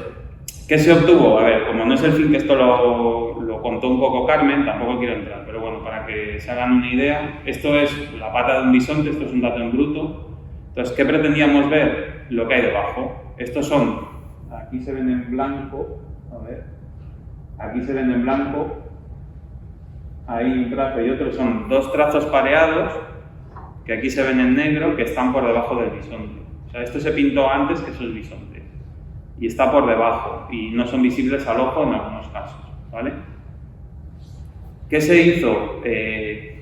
¿qué se obtuvo? A ver, como no es el fin, que esto lo contó un poco Carmen, tampoco quiero entrar, pero bueno, para que se hagan una idea, esto es la pata de un bisonte, esto es un dato en bruto. Entonces, ¿qué pretendíamos ver? Lo que hay debajo. Estos son, aquí se ven en blanco, a ver, aquí se ven en blanco, ahí un trazo y otro, son dos trazos pareados, que aquí se ven en negro, que están por debajo del bisonte. O sea, esto se pintó antes que esos bisontes, y está por debajo, y no son visibles al ojo en algunos casos, ¿vale? ¿Qué se hizo?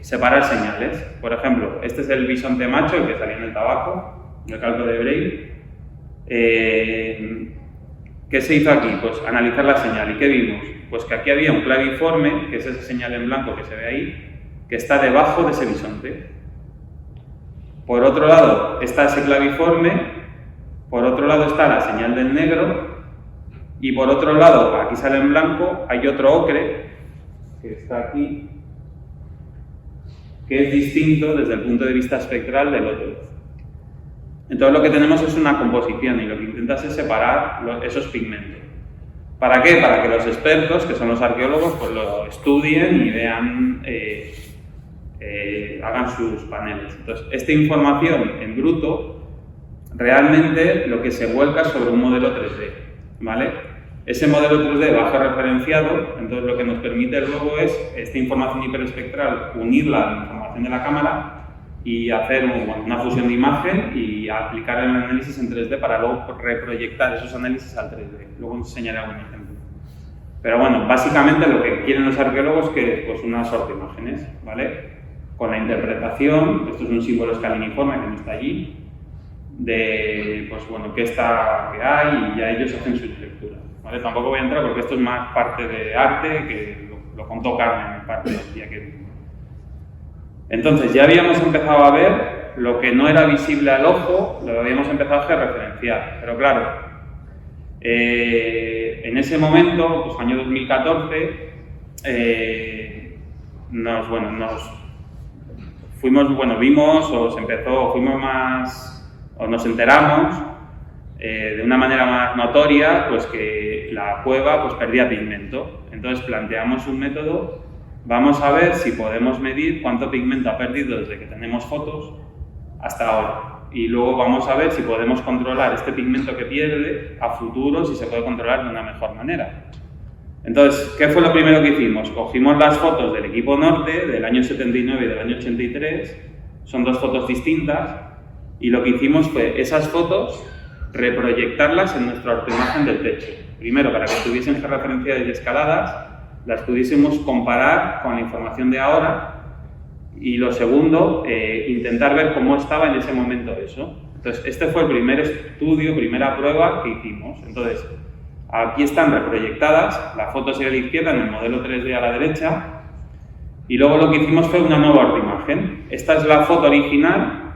Separar señales. Por ejemplo, este es el bisonte macho, el que salía en el tabaco, el calco de Braille. ¿Qué se hizo aquí? Pues analizar la señal. ¿Y qué vimos? Pues que aquí había un claviforme, que es esa señal en blanco que se ve ahí, que está debajo de ese bisonte. Por otro lado está ese claviforme, por otro lado está la señal del negro, y por otro lado, aquí sale en blanco, hay otro ocre, que está aquí, que es distinto desde el punto de vista espectral del otro. Entonces lo que tenemos es una composición y lo que intentas es separar esos pigmentos. ¿Para qué? Para que los expertos, que son los arqueólogos, pues lo estudien y vean, hagan sus paneles. Entonces, esta información en bruto, realmente lo que se vuelca sobre un modelo 3D, ¿vale? Ese modelo 3D va georreferenciado, entonces lo que nos permite luego es esta información hiperespectral, unirla a la información de la cámara y hacer una fusión de imagen y aplicar el análisis en 3D para luego reproyectar esos análisis al 3D. Luego os enseñaré algún ejemplo. Pero bueno, básicamente lo que quieren los arqueólogos es que pues una sorte de imágenes, ¿vale? Con la interpretación, esto es un símbolo escaliniforme que no está allí, de pues bueno, qué hay, y ya ellos hacen sus lecturas, ¿vale? Tampoco voy a entrar porque esto es más parte de arte, que lo contó Carmen en parte del día que vimos. Entonces ya habíamos empezado a ver lo que no era visible al ojo, lo habíamos empezado a georreferenciar, pero claro, en ese momento, pues año 2014, nos enteramos de una manera más notoria, pues que la cueva pues perdía pigmento. Entonces planteamos un método. Vamos a ver si podemos medir cuánto pigmento ha perdido desde que tenemos fotos hasta ahora. Y luego vamos a ver si podemos controlar este pigmento que pierde a futuro, si se puede controlar de una mejor manera. Entonces, ¿qué fue lo primero que hicimos? Cogimos las fotos del equipo norte, del año 79 y del año 83, son dos fotos distintas, y lo que hicimos fue esas fotos reproyectarlas en nuestra autoimagen del techo. Primero, para que estuviesen georreferenciadas y escaladas, las pudiésemos comparar con la información de ahora, y lo segundo, intentar ver cómo estaba en ese momento eso. Entonces, este fue el primer estudio, primera prueba que hicimos. Entonces, aquí están reproyectadas, la foto sería a la izquierda, en el modelo 3D a la derecha, y luego lo que hicimos fue una nueva ortoimagen. Esta es la foto original,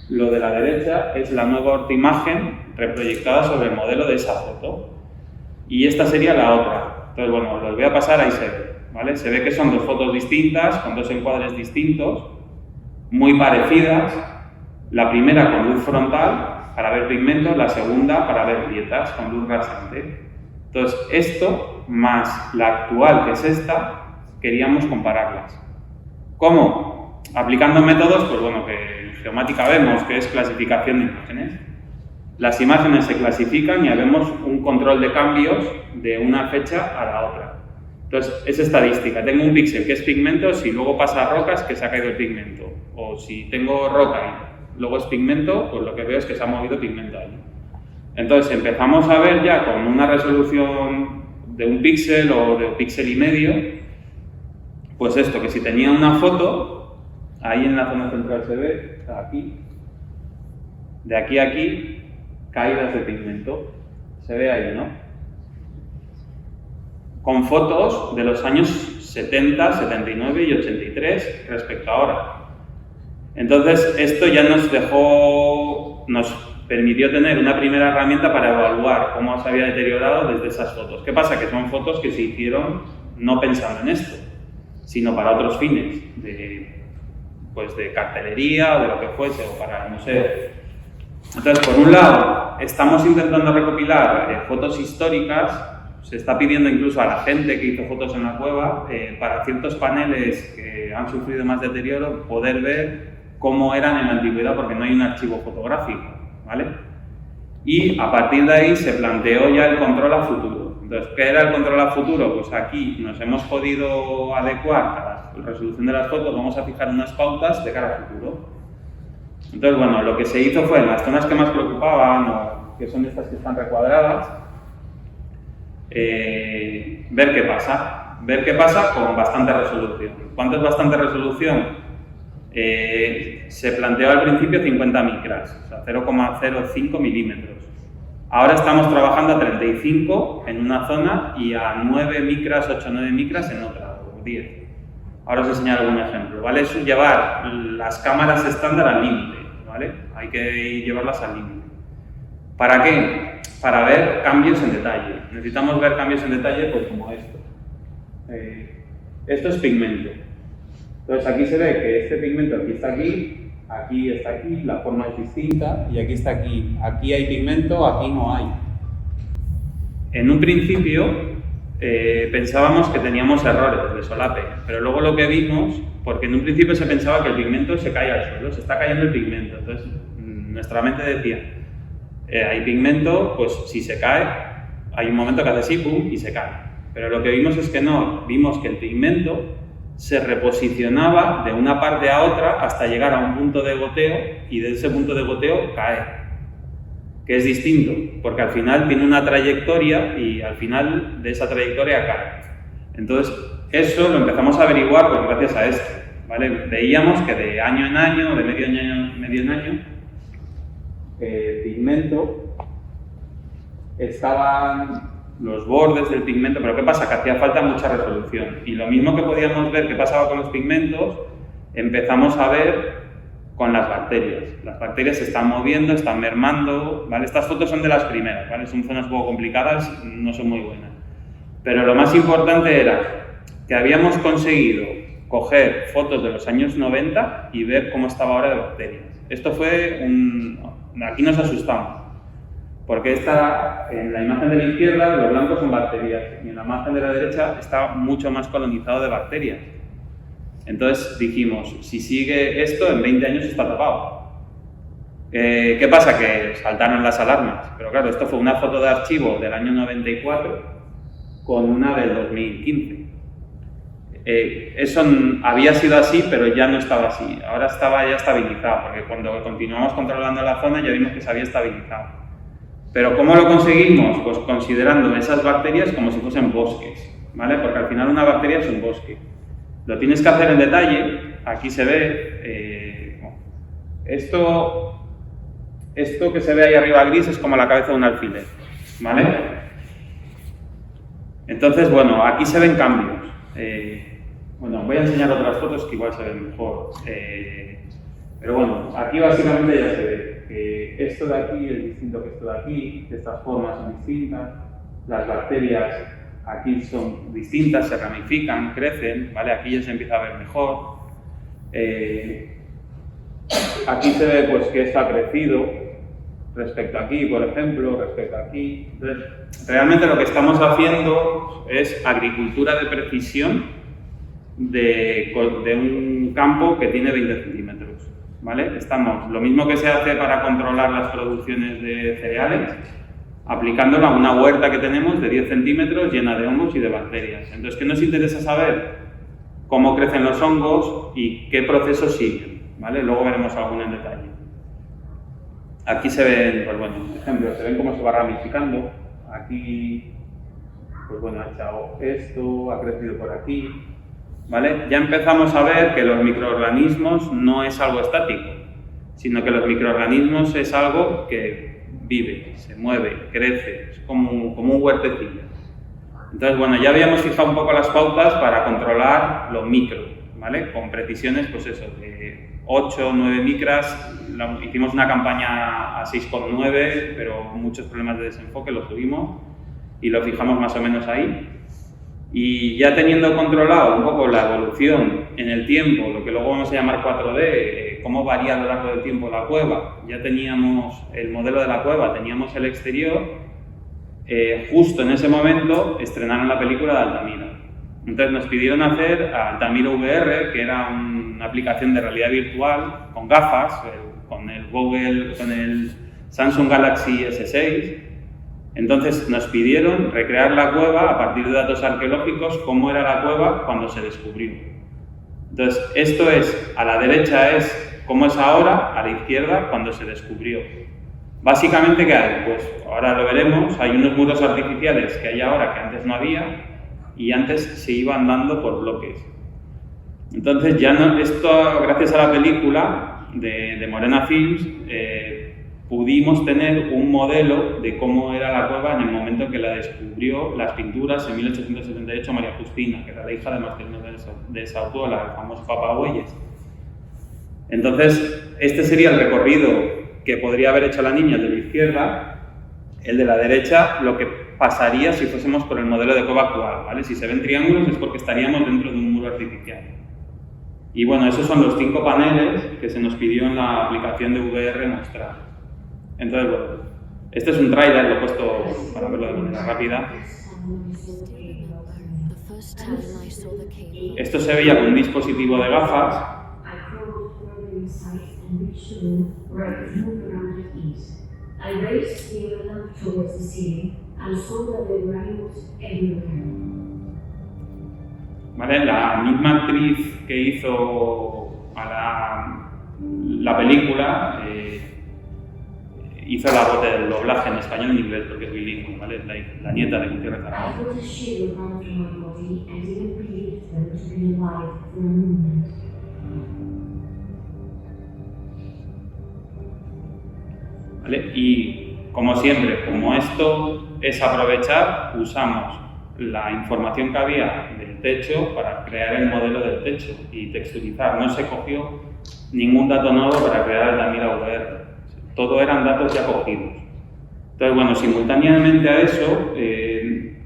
lo de la derecha es la nueva ortoimagen reproyectada sobre el modelo de esa foto, y esta sería la otra. Entonces, bueno, los voy a pasar, ahí se ve, ¿vale? Se ve que son dos fotos distintas, con dos encuadres distintos, muy parecidas. La primera con luz frontal, para ver pigmento, la segunda para ver grietas, con luz rasante. Entonces, esto, más la actual, que es esta, queríamos compararlas. ¿Cómo? Aplicando métodos, pues bueno, que en geomática vemos, que es clasificación de imágenes. Las imágenes se clasifican y vemos un control de cambios de una fecha a la otra. Entonces, es estadística. Tengo un píxel que es pigmento, si luego pasa a rocas, que se ha caído el pigmento. O si tengo roca y luego es pigmento, pues lo que veo es que se ha movido pigmento ahí. Entonces, empezamos a ver ya con una resolución de un píxel o de un píxel y medio, pues esto, que si tenía una foto, ahí en la zona central se ve, aquí, de aquí a aquí, caídas de pigmento. Se ve ahí, ¿no? Con fotos de los años 70, 79 y 83 respecto a ahora. Entonces, esto ya nos permitió tener una primera herramienta para evaluar cómo se había deteriorado desde esas fotos. ¿Qué pasa? Que son fotos que se hicieron no pensando en esto, sino para otros fines, de cartelería o de lo que fuese, o para el museo. Entonces, por un lado, estamos intentando recopilar fotos históricas. Se está pidiendo incluso a la gente que hizo fotos en la cueva, para ciertos paneles que han sufrido más deterioro, poder ver cómo eran en la antigüedad, porque no hay un archivo fotográfico, ¿vale? Y a partir de ahí se planteó ya el control a futuro. Entonces, ¿qué era el control a futuro? Pues aquí nos hemos podido adecuar a la resolución de las fotos, vamos a fijar unas pautas de cara a futuro. Entonces, bueno, lo que se hizo fue en las zonas que más preocupaban, o que son estas que están recuadradas, ver qué pasa con bastante resolución. ¿Cuánto es bastante resolución? Se planteó al principio 50 micras, o sea, 0,05 milímetros. Ahora estamos trabajando a 35 en una zona y a 9 micras, 8 o 9 micras en otra, o 10. Ahora os enseñaré algún ejemplo, ¿vale? Es llevar las cámaras estándar al límite, ¿vale? Hay que llevarlas al límite. ¿Para qué? Para ver cambios en detalle. Necesitamos ver cambios en detalle, pues como esto. Esto es pigmento. Entonces aquí se ve que este pigmento aquí está aquí, la forma es distinta, y aquí está aquí. Aquí hay pigmento, aquí no hay. En un principio pensábamos que teníamos errores de solape, pero luego lo que vimos, porque en un principio se pensaba que el pigmento se cae al suelo, se está cayendo el pigmento. Entonces nuestra mente decía, hay pigmento, pues si se cae, hay un momento que hace así, pum, y se cae. Pero lo que vimos es que no, vimos que el pigmento se reposicionaba de una parte a otra hasta llegar a un punto de goteo, y de ese punto de goteo cae, que es distinto, porque al final tiene una trayectoria y al final de esa trayectoria cae. Entonces, eso lo empezamos a averiguar pues, gracias a esto, ¿vale? Veíamos que de año en año, de medio en año, el pigmento estaban los bordes del pigmento, pero ¿qué pasa? Que hacía falta mucha resolución. Y lo mismo que podíamos ver que pasaba con los pigmentos, empezamos a ver con las bacterias. Las bacterias se están moviendo, están mermando, ¿vale? Estas fotos son de las primeras, ¿vale? Son zonas un poco complicadas, no son muy buenas. Pero lo más importante era que habíamos conseguido coger fotos de los años 90 y ver cómo estaba ahora de bacterias. Esto fue aquí nos asustamos. Porque en la imagen de la izquierda los blancos son bacterias y en la imagen de la derecha está mucho más colonizado de bacterias. Entonces dijimos, si sigue esto, en 20 años está tapado. ¿Qué pasa? Que saltaron las alarmas. Pero claro, esto fue una foto de archivo del año 94 con una del 2015. Eso había sido así, pero ya no estaba así. Ahora estaba ya estabilizado, porque cuando continuamos controlando la zona ya vimos que se había estabilizado. Pero ¿cómo lo conseguimos? Pues considerando esas bacterias como si fuesen bosques, ¿vale? Porque al final una bacteria es un bosque. Lo tienes que hacer en detalle. Aquí se ve, esto que se ve ahí arriba gris es como la cabeza de un alfiler, ¿vale? Entonces, bueno, aquí se ven cambios. Bueno, voy a enseñar otras fotos que igual se ven mejor. Pero bueno, aquí básicamente ya se ve que esto de aquí es distinto que esto de aquí, que estas formas son distintas, las bacterias aquí son distintas, se ramifican, crecen, ¿vale? Aquí ya se empieza a ver mejor. Aquí se ve pues que esto ha crecido respecto a aquí, por ejemplo, respecto a aquí. Entonces, realmente lo que estamos haciendo es agricultura de precisión de un campo que tiene 20 centímetros, ¿vale? Lo mismo que se hace para controlar las producciones de cereales, aplicándolo a una huerta que tenemos de 10 centímetros llena de hongos y de bacterias. Entonces, ¿qué nos interesa saber? Cómo crecen los hongos y qué procesos siguen, ¿vale? Luego veremos alguno en detalle. Aquí se ven, pues bueno, ejemplo, se ven cómo se va ramificando. Aquí, pues bueno, ha echado esto, ha crecido por aquí, ¿vale? Ya empezamos a ver que los microorganismos no es algo estático, sino que los microorganismos es algo que vive, se mueve, crece, es como un huertecillo. Entonces, bueno, ya habíamos fijado un poco las pautas para controlar los micro, ¿vale? Con precisiones, pues eso, de 8 o 9 micras. Hicimos una campaña a 6,9, pero muchos problemas de desenfoque, lo subimos y lo fijamos más o menos ahí. Y ya teniendo controlado un poco la evolución en el tiempo, lo que luego vamos a llamar 4D, cómo varía a lo largo del tiempo la cueva, ya teníamos el modelo de la cueva, teníamos el exterior, justo en ese momento estrenaron la película de Altamira. Entonces nos pidieron hacer Altamira VR, que era una aplicación de realidad virtual con gafas, con el Samsung Galaxy S6. Entonces nos pidieron recrear la cueva a partir de datos arqueológicos, cómo era la cueva cuando se descubrió. Entonces esto es, a la derecha es cómo es ahora, a la izquierda cuando se descubrió. Básicamente, ¿qué hay? Pues ahora lo veremos, hay unos muros artificiales que hay ahora que antes no había y antes se iba andando por bloques. Entonces ya no, esto, gracias a la película de Morena Films, pudimos tener un modelo de cómo era la cueva en el momento en que la descubrió las pinturas en 1878 María Justina, que era la hija de Marcelino de Sautuola, el famoso Papabueyes. Entonces, este sería el recorrido que podría haber hecho la niña de la izquierda. El de la derecha, lo que pasaría si fuésemos por el modelo de cueva actual, ¿vale? Si se ven triángulos es porque estaríamos dentro de un muro artificial. Y bueno, esos son los 5 paneles que se nos pidió en la aplicación de VR mostrar. Entonces, bueno, este es un tráiler, lo he puesto para verlo de manera rápida. Esto se veía con un dispositivo de gafas. ¿Vale? La misma actriz que hizo a la película hizo la voz del doblaje en español y en inglés porque es bilingüe, ¿vale? Es la nieta de Gutiérrez Zaragoza. ¿Vale? Y como siempre, como esto es aprovechar, usamos la información que había del techo para crear el modelo del techo y texturizar. No se cogió ningún dato nuevo para crear Altamira VR. Todo eran datos ya cogidos. Entonces, bueno, simultáneamente a eso,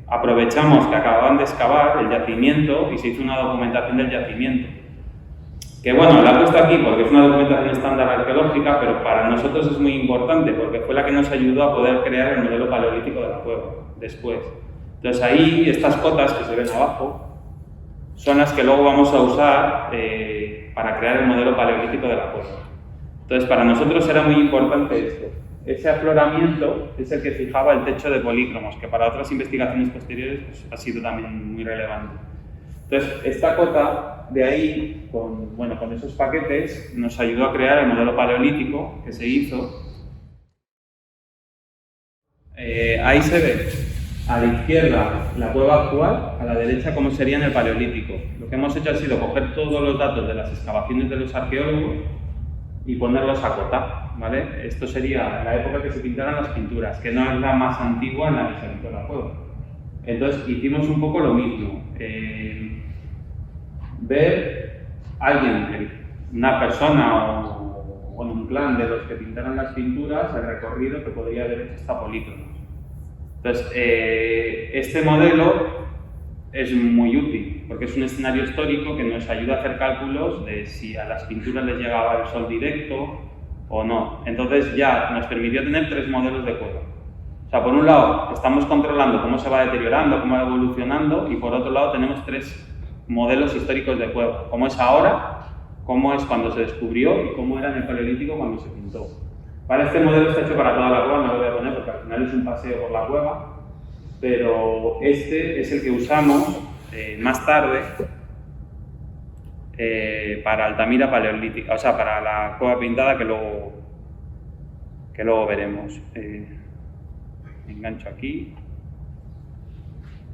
aprovechamos que acababan de excavar el yacimiento y se hizo una documentación del yacimiento. Que bueno, la he puesto aquí porque es una documentación estándar arqueológica, pero para nosotros es muy importante porque fue la que nos ayudó a poder crear el modelo paleolítico de la cueva después. Entonces ahí, estas cotas que se ven abajo, son las que luego vamos a usar para crear el modelo paleolítico de la cueva. Entonces, para nosotros era muy importante esto. Ese afloramiento es el que fijaba el techo de polícromos, que para otras investigaciones posteriores pues, ha sido también muy relevante. Entonces, esta cota de ahí, con esos paquetes, nos ayudó a crear el modelo paleolítico que se hizo. Ahí se ve a la izquierda la cueva actual, a la derecha cómo sería en el Paleolítico. Lo que hemos hecho ha sido coger todos los datos de las excavaciones de los arqueólogos y ponerlos a cota, ¿vale? Esto sería la época que se pintaran las pinturas, que no es la más antigua en la que se pintó la cueva. Entonces hicimos un poco lo mismo, ver una persona o bueno, un clan de los que pintaron las pinturas, el recorrido que podría haber hecho hasta polícronos. Entonces, este modelo es muy útil porque es un escenario histórico que nos ayuda a hacer cálculos de si a las pinturas les llegaba el sol directo o no. Entonces ya nos permitió tener 3 modelos de cueva. O sea, por un lado estamos controlando cómo se va deteriorando, cómo va evolucionando, y por otro lado tenemos 3 modelos históricos de cueva. Cómo es ahora, cómo es cuando se descubrió y cómo era en el Paleolítico cuando se pintó. Vale, este modelo está hecho para toda la cueva, no lo voy a poner porque al final es un paseo por la cueva, pero este es el que usamos más tarde para Altamira Paleolítica, o sea, para la cueva pintada que luego veremos. Me engancho aquí.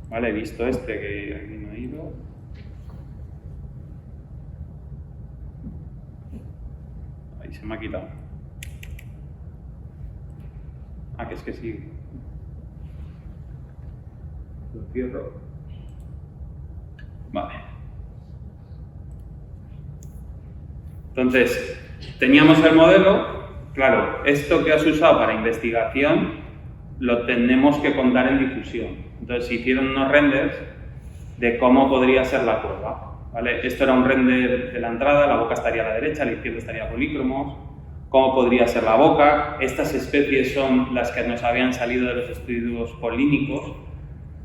Vale, he visto este que aquí no he ido. Ahí se me ha quitado. Ah, que es que sí. Lo cierro. Vale. Entonces, teníamos el modelo. Claro, esto que has usado para investigación lo tenemos que contar en difusión. Entonces, se hicieron unos renders de cómo podría ser la cueva. ¿Vale? Esto era un render de la entrada, la boca estaría a la derecha, a la izquierda estaría polícromos. Cómo podría ser la boca. Estas especies son las que nos habían salido de los estudios polínicos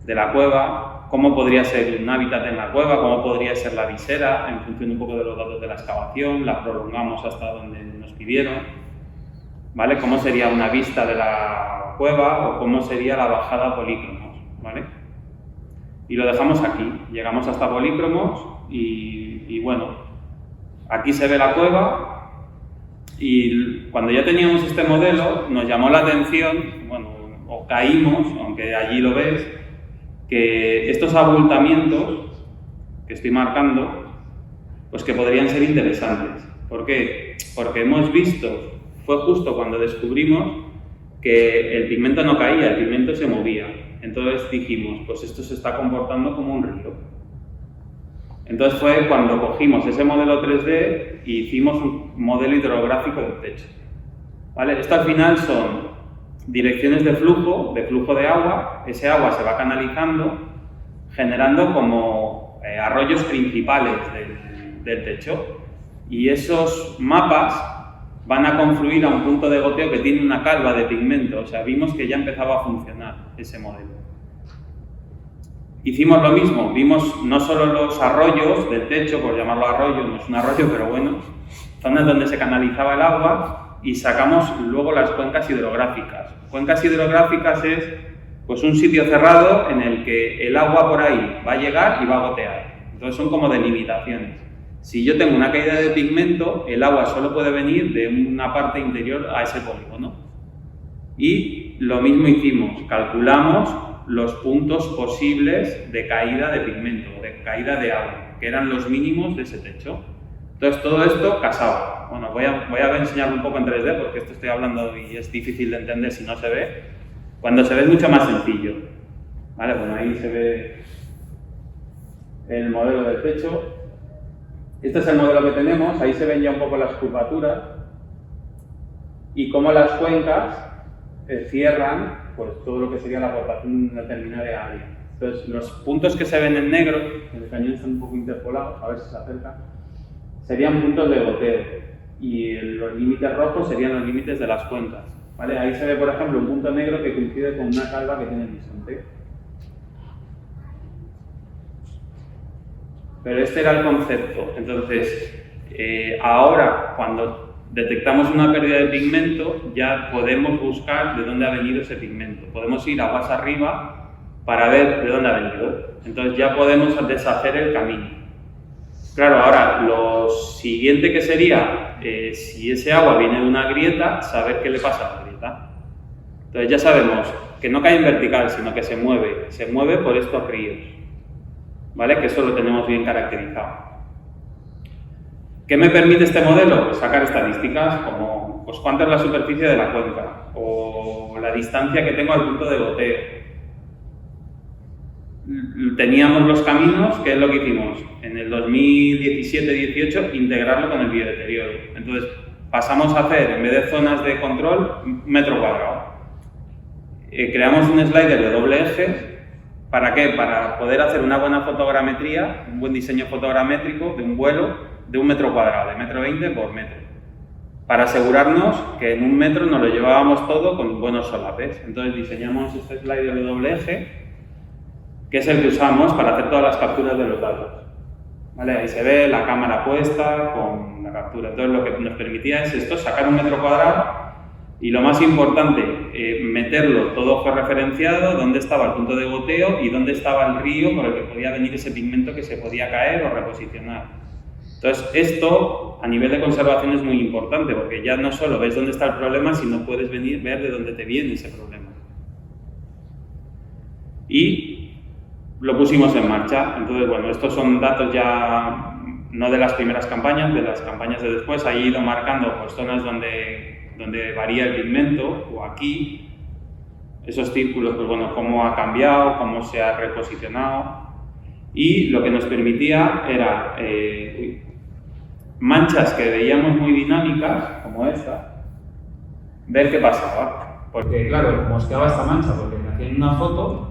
de la cueva. Cómo podría ser un hábitat en la cueva, cómo podría ser la visera, en función un poco de los datos de la excavación. La prolongamos hasta donde nos pidieron. ¿Vale? Cómo sería una vista de la cueva o cómo sería la bajada a polícromos, ¿vale? Y lo dejamos aquí. Llegamos hasta polícromos y bueno, aquí se ve la cueva. Y cuando ya teníamos este modelo, nos llamó la atención, bueno, o caímos, aunque allí lo ves, que estos abultamientos que estoy marcando, pues que podrían ser interesantes. ¿Por qué? Porque hemos visto, fue justo cuando descubrimos que el pigmento no caía, el pigmento se movía. Entonces dijimos, pues esto se está comportando como un río. Entonces fue cuando cogimos ese modelo 3D y hicimos un modelo hidrográfico del techo. ¿Vale? Esto al final son direcciones de flujo de agua. Ese agua se va canalizando, generando como arroyos principales del techo. Y esos mapas van a confluir a un punto de goteo que tiene una calva de pigmento. O sea, vimos que ya empezaba a funcionar ese modelo. Hicimos lo mismo, vimos no solo los arroyos del techo, por llamarlo arroyo, no es un arroyo, pero bueno, zonas donde se canalizaba el agua, y sacamos luego las cuencas hidrográficas. Cuencas hidrográficas es pues un sitio cerrado en el que el agua por ahí va a llegar y va a gotear. Entonces son como delimitaciones. Si yo tengo una caída de pigmento, el agua solo puede venir de una parte interior a ese polígono. Y lo mismo hicimos, calculamos los puntos posibles de caída de pigmento, de caída de agua, que eran los mínimos de ese techo. Entonces todo esto casaba. Bueno, voy a enseñarlo un poco en 3D porque esto estoy hablando y es difícil de entender si no se ve. Cuando se ve es mucho más sencillo. ¿Vale? Bueno, ahí se ve el modelo del techo. Este es el modelo que tenemos, ahí se ven ya un poco las curvaturas y cómo las cuencas cierran pues, todo lo que sería la aportación de una determinada área. Entonces, los puntos que se ven en negro, en el cañón están un poco interpolados, a ver si se acerca, serían puntos de goteo y los límites rojos serían los límites de las cuencas. ¿Vale? Ahí se ve, por ejemplo, un punto negro que coincide con una calva que tiene el bisonte. Pero este era el concepto. Entonces, ahora, cuando detectamos una pérdida de pigmento, ya podemos buscar de dónde ha venido ese pigmento. Podemos ir aguas arriba para ver de dónde ha venido. Entonces ya podemos deshacer el camino. Claro, ahora, lo siguiente que sería, si ese agua viene de una grieta, saber qué le pasa a la grieta. Entonces ya sabemos que no cae en vertical, sino que se mueve por estos ríos, ¿vale? Que eso lo tenemos bien caracterizado. ¿Qué me permite este modelo? Pues sacar estadísticas como pues, cuánta es la superficie de la cuenca o la distancia que tengo al punto de goteo. Teníamos los caminos, ¿qué es lo que hicimos? En el 2017-18, integrarlo con el biodeterioro. Entonces, pasamos a hacer, en vez de zonas de control, metro cuadrado. Creamos un slider de doble eje. ¿Para qué? Para poder hacer una buena fotogrametría, un buen diseño fotogramétrico de un vuelo de 1 metro cuadrado, de 1,20 m por metro. Para asegurarnos que en 1 metro nos lo llevábamos todo con buenos solapes. Entonces diseñamos este slider de doble eje, que es el que usamos para hacer todas las capturas de los datos. ¿Vale? Ahí se ve la cámara puesta con la captura. Entonces lo que nos permitía es esto, sacar 1 metro cuadrado y lo más importante, meterlo todo georreferenciado, dónde estaba el punto de goteo y dónde estaba el río por el que podía venir ese pigmento que se podía caer o reposicionar. Entonces esto a nivel de conservación es muy importante porque ya no solo ves dónde está el problema, sino puedes ver de dónde te viene ese problema. Y lo pusimos en marcha. Entonces, bueno, estos son datos ya no de las primeras campañas, de las campañas de después. Ahí he ido marcando pues, zonas donde varía el pigmento, o aquí, esos círculos, pues bueno, cómo ha cambiado, cómo se ha reposicionado. Y lo que nos permitía era manchas que veíamos muy dinámicas, como esta, ver qué pasaba. Porque, claro, mosqueaba esta mancha porque me hacían una foto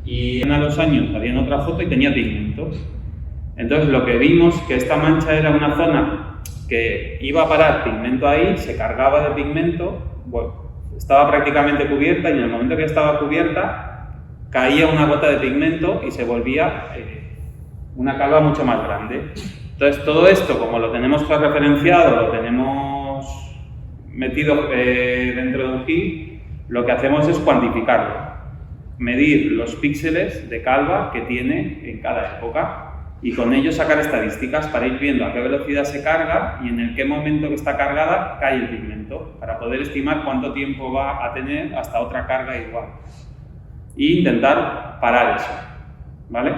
y a los años hacían otra foto y tenía pigmentos. Entonces, lo que vimos que esta mancha era una zona que iba a parar pigmento ahí, se cargaba de pigmento, bueno, estaba prácticamente cubierta y en el momento que estaba cubierta caía una gota de pigmento y se volvía una calva mucho más grande. Entonces todo esto, como lo tenemos referenciado, lo tenemos metido dentro de un GIF, lo que hacemos es cuantificarlo, medir los píxeles de calva que tiene en cada época y con ello sacar estadísticas para ir viendo a qué velocidad se carga y en el qué momento que está cargada cae el pigmento, para poder estimar cuánto tiempo va a tener hasta otra carga igual e intentar parar eso, ¿vale?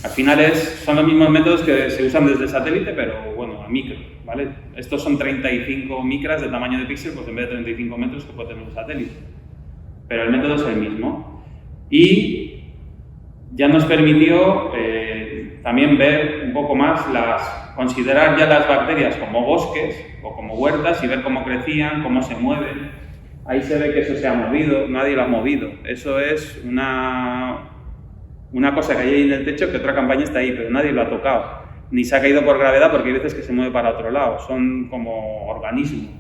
Al final son los mismos métodos que se usan desde satélite, pero bueno, a micro, ¿vale? Estos son 35 micras de tamaño de píxel, pues en vez de 35 metros que puede tener un satélite, pero el método es el mismo y ya nos permitió también ver un poco más, considerar ya las bacterias como bosques o como huertas y ver cómo crecían, cómo se mueven. Ahí se ve que eso se ha movido, nadie lo ha movido. Eso es una cosa que hay ahí en el techo que otra campaña está ahí, pero nadie lo ha tocado. Ni se ha caído por gravedad porque hay veces que se mueve para otro lado, son como organismos.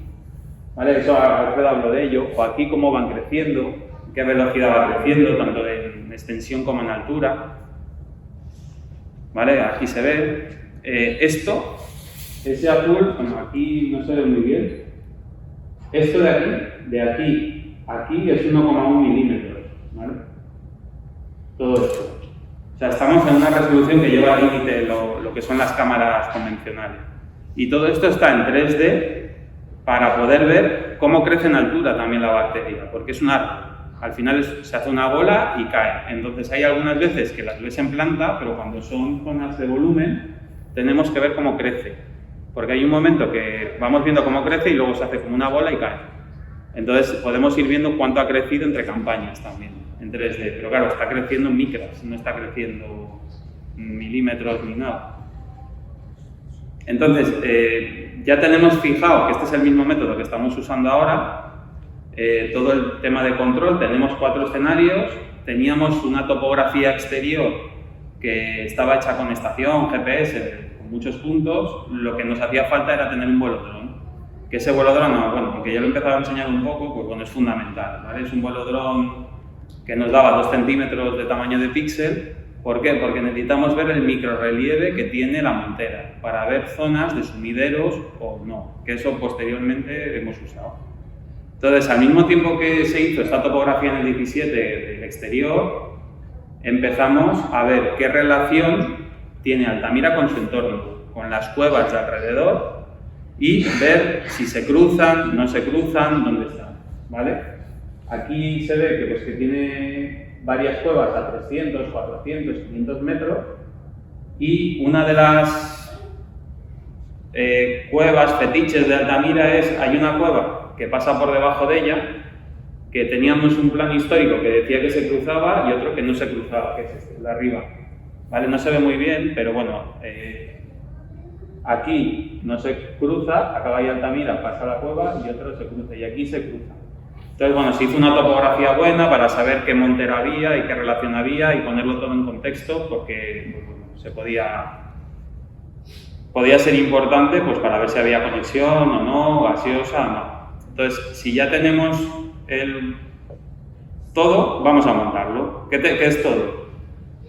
¿Vale? Eso Alfredo habló de ello. O aquí cómo van creciendo, qué velocidad va creciendo, tanto en extensión como en altura. ¿Vale? Aquí se ve. Ese azul, bueno, aquí no se ve muy bien. Esto de aquí a aquí es 1,1 milímetros, ¿vale? Todo esto. O sea, estamos en una resolución que lleva al límite lo que son las cámaras convencionales. Y todo esto está en 3D para poder ver cómo crece en altura también la bacteria, porque es un árbol. Al final se hace una bola y cae. Entonces hay algunas veces que las ves en planta, pero cuando son zonas de volumen tenemos que ver cómo crece. Porque hay un momento que vamos viendo cómo crece y luego se hace como una bola y cae. Entonces podemos ir viendo cuánto ha crecido entre campañas también, en 3D. Pero claro, está creciendo en micras, no está creciendo milímetros ni nada. Entonces, ya tenemos fijado que este es el mismo método que estamos usando ahora. Todo el tema de control, tenemos 4 escenarios, teníamos una topografía exterior que estaba hecha con estación, GPS, con muchos puntos. Lo que nos hacía falta era tener un vuelo dron, que ese vuelo dron, bueno, aunque ya lo he empezado a enseñar un poco, pues bueno, es fundamental, ¿vale? Es un vuelo dron que nos daba 2 centímetros de tamaño de píxel. ¿Por qué? Porque necesitamos ver el microrrelieve que tiene la montera para ver zonas de sumideros o no, que eso posteriormente hemos usado. Entonces, al mismo tiempo que se hizo esta topografía en el 17 del exterior, empezamos a ver qué relación tiene Altamira con su entorno, con las cuevas de alrededor y ver si se cruzan, no se cruzan, dónde están, ¿vale? aquí se ve que tiene varias cuevas a 300, 400, 500 metros y una de las cuevas fetiches de Altamira hay una cueva que pasa por debajo de ella, que teníamos un plano histórico que decía que se cruzaba y otro que no se cruzaba, que es este, el de arriba. ¿Vale? No se ve muy bien, pero bueno, aquí no se cruza, acaba ahí Altamira, pasa la cueva y otro se cruza, y aquí se cruza. Entonces, bueno, se hizo una topografía buena para saber qué montera había y qué relación había y ponerlo todo en contexto, porque bueno, se podía ser importante pues para ver si había conexión o no, gaseosa o no. Entonces, si ya tenemos todo, vamos a montarlo. ¿Qué es todo?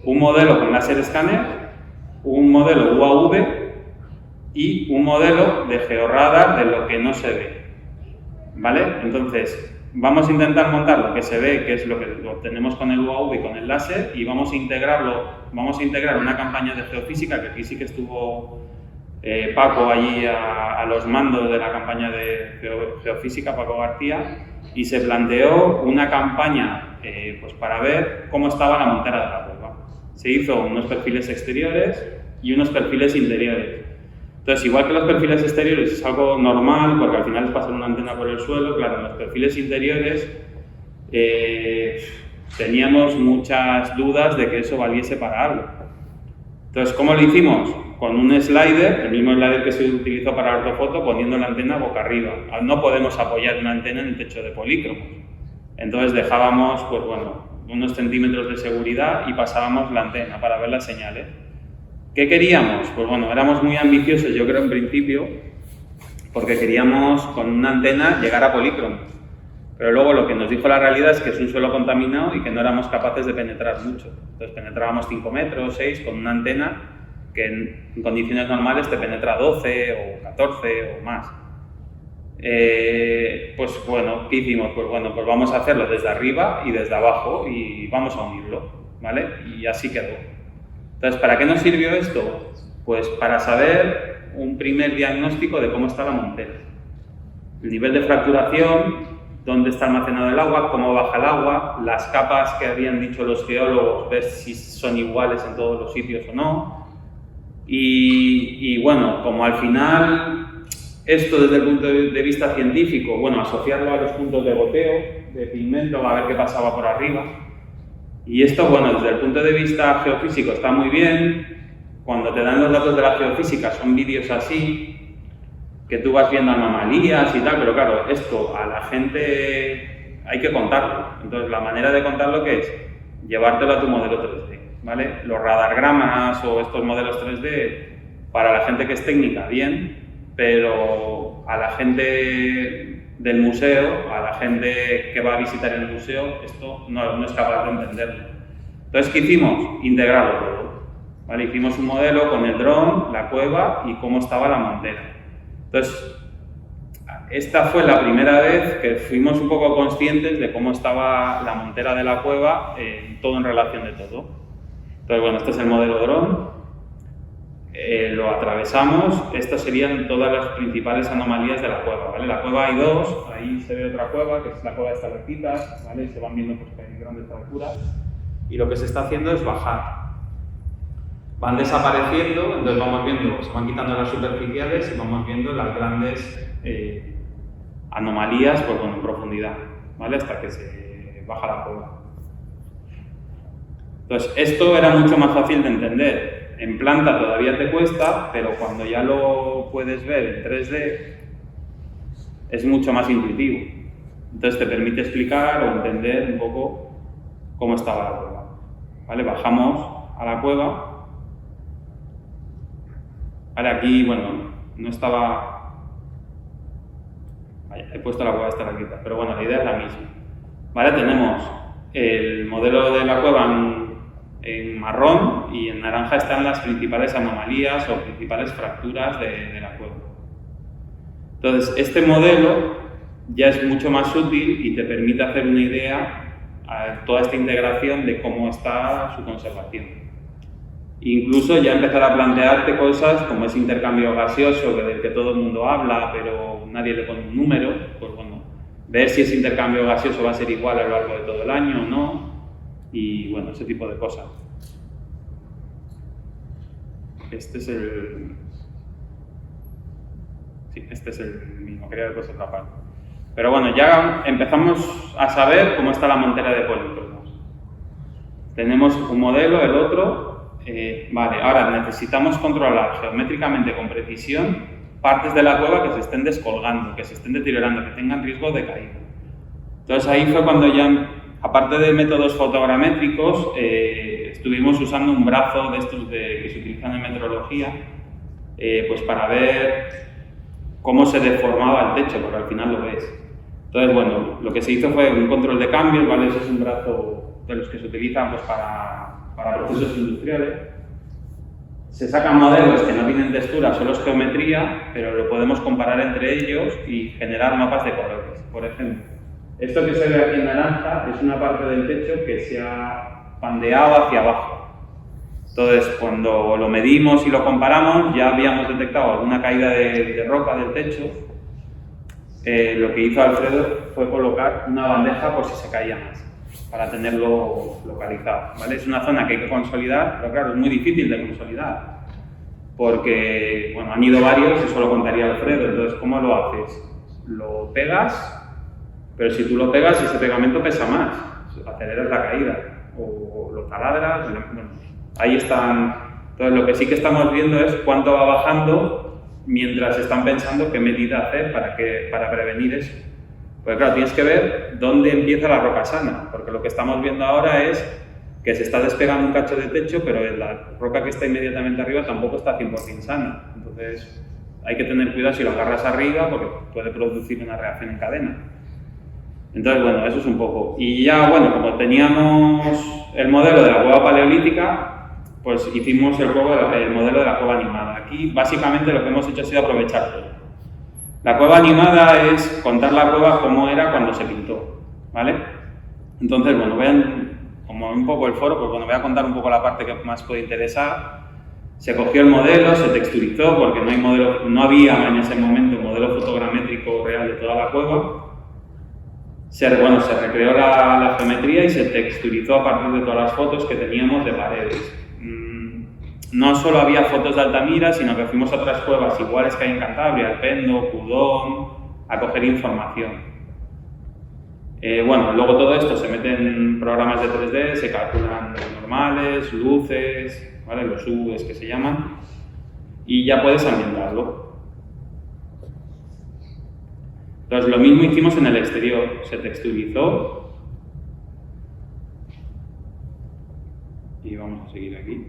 Un modelo con láser escáner, un modelo UAV y un modelo de georradar de lo que no se ve. ¿Vale? Entonces, vamos a intentar montar lo que se ve, que es lo que obtenemos con el UAV y con el láser, y vamos a integrar una campaña de geofísica, que aquí sí que estuvo Paco allí a los mandos de la campaña de geofísica, Paco García, y se planteó una campaña pues para ver cómo estaba la montera de la cueva. Se hizo unos perfiles exteriores y unos perfiles interiores. Entonces, igual que los perfiles exteriores es algo normal, porque al final es pasar una antena por el suelo, claro, en los perfiles interiores teníamos muchas dudas de que eso valiese para algo. Entonces, ¿cómo lo hicimos? Con un slider, el mismo slider que se utilizó para la ortofoto, poniendo la antena boca arriba. No podemos apoyar una antena en el techo de polícromos. Entonces dejábamos, pues bueno, unos centímetros de seguridad y pasábamos la antena para ver las señales. ¿Qué queríamos? Pues bueno, éramos muy ambiciosos, yo creo, en principio, porque queríamos con una antena llegar a polícromos. Pero luego lo que nos dijo la realidad es que es un suelo contaminado y que no éramos capaces de penetrar mucho. Entonces penetrábamos 5 metros, 6 con una antena que en condiciones normales te penetra 12 o 14 o más. Pues bueno, ¿qué hicimos? Pues bueno, pues vamos a hacerlo desde arriba y desde abajo y vamos a unirlo, ¿vale? Y así quedó. Entonces, ¿para qué nos sirvió esto? Pues para saber un primer diagnóstico de cómo está la montera. El nivel de fracturación, dónde está almacenado el agua, cómo baja el agua, las capas que habían dicho los geólogos, ver si son iguales en todos los sitios o no. Y bueno, como al final, esto desde el punto de vista científico, bueno, asociarlo a los puntos de goteo, de pigmento, a ver qué pasaba por arriba. Y esto, bueno, desde el punto de vista geofísico está muy bien. Cuando te dan los datos de la geofísica son vídeos así, que tú vas viendo anomalías y tal, pero claro, esto a la gente hay que contarlo. Entonces, la manera de contarlo, ¿qué es? Llevártelo a tu modelo 3D, ¿vale? Los radargramas o estos modelos 3D, para la gente que es técnica, bien, pero a la gente del museo, a la gente que va a visitar el museo, esto no es capaz de entenderlo. Entonces, ¿qué hicimos? Integrarlo todo, ¿vale? Hicimos un modelo con el dron, la cueva y cómo estaba la montera. Entonces, esta fue la primera vez que fuimos un poco conscientes de cómo estaba la montera de la cueva, todo en relación de todo. Entonces, bueno, este es el modelo dron. Lo atravesamos, estas serían todas las principales anomalías de la cueva, ¿vale? La cueva hay dos, ahí se ve otra cueva, que es la cueva de Estalactitas, ¿vale? Se van viendo pues, que hay grandes alturas, y lo que se está haciendo es bajar. Van desapareciendo, entonces vamos viendo, se van quitando las superficiales y vamos viendo las grandes anomalías pues, bueno, en profundidad, ¿vale? Hasta que se baja la cueva. Entonces, esto era mucho más fácil de entender. En planta todavía te cuesta, pero cuando ya lo puedes ver en 3D es mucho más intuitivo. Entonces te permite explicar o entender un poco cómo estaba la cueva. ¿Vale? Bajamos a la cueva. Vale, aquí, bueno, no estaba... Vaya, he puesto la cueva esta aquí, pero bueno, la idea es la misma. Vale, tenemos el modelo de la cueva en marrón y en naranja están las principales anomalías o principales fracturas de la cueva. Entonces, este modelo ya es mucho más útil y te permite hacer una idea a toda esta integración de cómo está su conservación. Incluso ya empezar a plantearte cosas como ese intercambio gaseoso del que todo el mundo habla, pero nadie le pone un número, pues bueno, ver si ese intercambio gaseoso va a ser igual a lo largo de todo el año o no, y bueno, ese tipo de cosas. Este es el... Sí, este es el mismo, quería ver otra parte. Pero bueno, ya empezamos a saber cómo está la montera de polícromos. Tenemos un modelo, el otro. Vale, ahora necesitamos controlar geométricamente con precisión partes de la cueva que se estén descolgando, que se estén deteriorando, que tengan riesgo de caída. Entonces ahí fue cuando ya, aparte de métodos fotogramétricos, estuvimos usando un brazo de estos que se utilizan en metrología, pues para ver cómo se deformaba el techo, porque al final lo ves. Entonces, bueno, lo que se hizo fue un control de cambios, ¿vale? Ese es un brazo de los que se utilizan pues, para procesos industriales. Se sacan modelos que no tienen textura, solo es geometría, pero lo podemos comparar entre ellos y generar mapas de colores. Por ejemplo, esto que se ve aquí en naranja es una parte del techo que se ha pandeado hacia abajo. Entonces, cuando lo medimos y lo comparamos, ya habíamos detectado alguna caída de roca del techo. Lo que hizo Alfredo fue colocar una bandeja por si se caía más, para tenerlo localizado, ¿vale? Es una zona que hay que consolidar, pero claro, es muy difícil de consolidar, porque, bueno, han ido varios, eso lo contaría Alfredo. Entonces, ¿cómo lo haces? Lo pegas, pero si tú lo pegas, ese pegamento pesa más, aceleras la caída, o lo taladras, bueno, ahí están. Entonces, lo que sí que estamos viendo es cuánto va bajando mientras están pensando qué medida hacer para prevenir eso. Porque claro, tienes que ver dónde empieza la roca sana, porque lo que estamos viendo ahora es que se está despegando un cacho de techo, pero la roca que está inmediatamente arriba tampoco está 100% sana. Entonces, hay que tener cuidado si lo agarras arriba, porque puede producir una reacción en cadena. Entonces, bueno, eso es un poco. Y ya, bueno, como teníamos el modelo de la cueva paleolítica, pues hicimos el modelo de la cueva animada. Aquí, básicamente, lo que hemos hecho ha sido aprovechar todo. La cueva animada es contar la cueva como era cuando se pintó, ¿vale? Entonces, bueno, vean como un poco el foro, pues bueno, voy a contar un poco la parte que más puede interesar. Se cogió el modelo, se texturizó, porque no había en ese momento un modelo fotogramétrico real de toda la cueva. Se recreó la geometría y se texturizó a partir de todas las fotos que teníamos de paredes. No solo había fotos de Altamira, sino que fuimos a otras cuevas iguales que hay en Cantabria, Alpendo, Cudón, a coger información. Bueno, luego todo esto se mete en programas de 3D, se calculan normales, luces, ¿vale? Los UVs que se llaman, y ya puedes ambientarlo. Entonces, lo mismo hicimos en el exterior, se texturizó, y vamos a seguir aquí.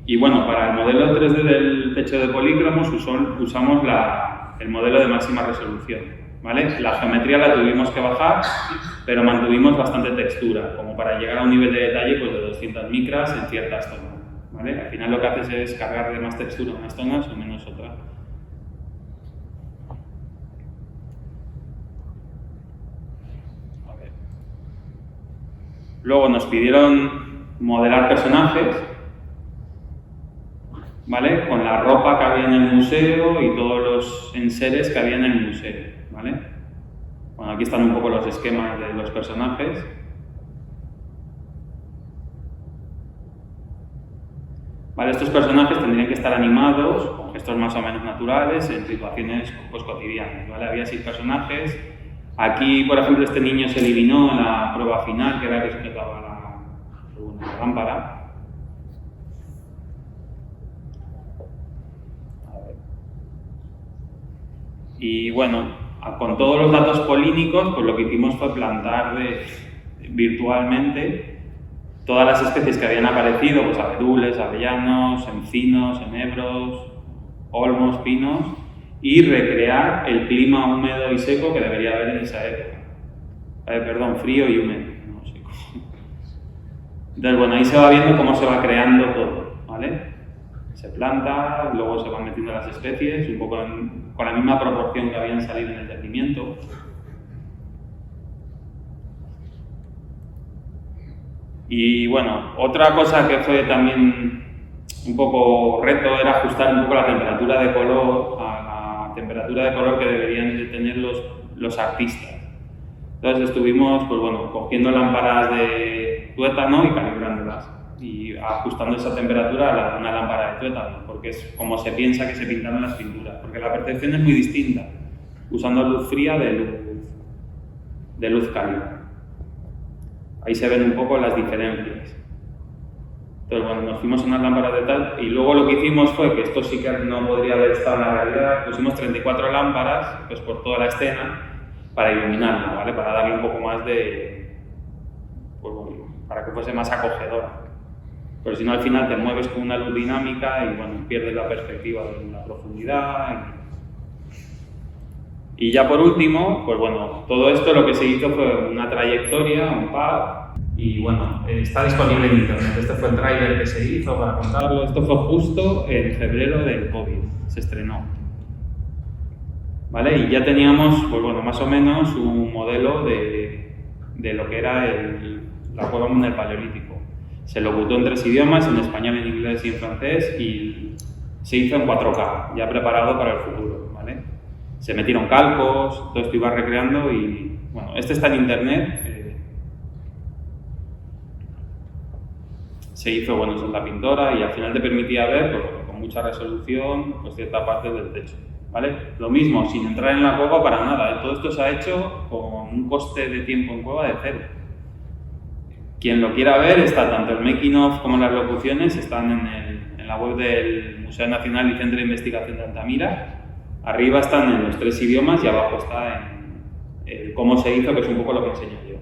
Y bueno, para el modelo 3D del techo de polícromos usamos el modelo de máxima resolución, ¿vale? La geometría la tuvimos que bajar, pero mantuvimos bastante textura, como para llegar a un nivel de detalle pues, de 200 micras en ciertas zonas, ¿vale? Al final lo que haces es cargar de más textura en unas zonas o menos otras. A ver. Luego nos pidieron modelar personajes, ¿vale? Con la ropa que había en el museo y todos los enseres que había en el museo, ¿vale? Bueno, aquí están un poco los esquemas de los personajes. Vale, estos personajes tendrían que estar animados, con gestos más o menos naturales, en situaciones pues, cotidianas, ¿vale? Había 6 personajes. Aquí, por ejemplo, este niño se eliminó en la prueba final, que era el que sujetaba la lámpara. Y bueno, con todos los datos polínicos, pues lo que hicimos fue plantar virtualmente todas las especies que habían aparecido, pues abedules, avellanos, encinos, enebros, olmos, pinos, y recrear el clima húmedo y seco que debería haber en esa época. Perdón, frío y húmedo, no seco. Entonces, bueno, ahí se va viendo cómo se va creando todo, ¿vale? Se planta, luego se van metiendo las especies, un poco con la misma proporción que habían salido en el yacimiento. Y bueno, otra cosa que fue también un poco reto era ajustar un poco la temperatura de color a la temperatura de color que deberían de tener los artistas. Entonces estuvimos, pues bueno, cogiendo lámparas de tuétano y calibrándolas y ajustando esa temperatura a la de una lámpara de tuétano, porque es como se piensa que se pintaron las pinturas, porque la percepción es muy distinta, usando luz fría de luz cálida. Ahí se ven un poco las diferencias. Entonces, bueno, nos fuimos a unas lámparas de tal y luego lo que hicimos fue, que esto sí que no podría haber estado en la realidad, pusimos 34 lámparas pues, por toda la escena para iluminarla, ¿vale? Para darle un poco más de... pues, bueno, para que fuese más acogedora. Pero si no, al final te mueves con una luz dinámica y bueno, pierdes la perspectiva de la profundidad. Y ya por último, pues bueno, todo esto lo que se hizo fue una trayectoria, un pad, y bueno, está disponible en internet. Este fue el tráiler que se hizo para contarlo. Esto fue justo en febrero del COVID, se estrenó. ¿Vale? Y ya teníamos, pues bueno, más o menos un modelo de lo que era la cueva en el Paleolítico. Se lo botó en 3 idiomas, en español, en inglés y en francés, y se hizo en 4K, ya preparado para el futuro, ¿vale? Se metieron calcos, todo esto iba recreando y, bueno, este está en internet. Se hizo, bueno, con la pintora y al final te permitía ver, pues, con mucha resolución, pues cierta parte del techo, ¿vale? Lo mismo, sin entrar en la cueva para nada, ¿eh? Todo esto se ha hecho con un coste de tiempo en cueva de 0. Quien lo quiera ver, está tanto el making of como las locuciones, están en la web del Museo Nacional y Centro de Investigación de Altamira. Arriba están en los 3 idiomas y abajo está en cómo se hizo, que es un poco lo que enseño yo.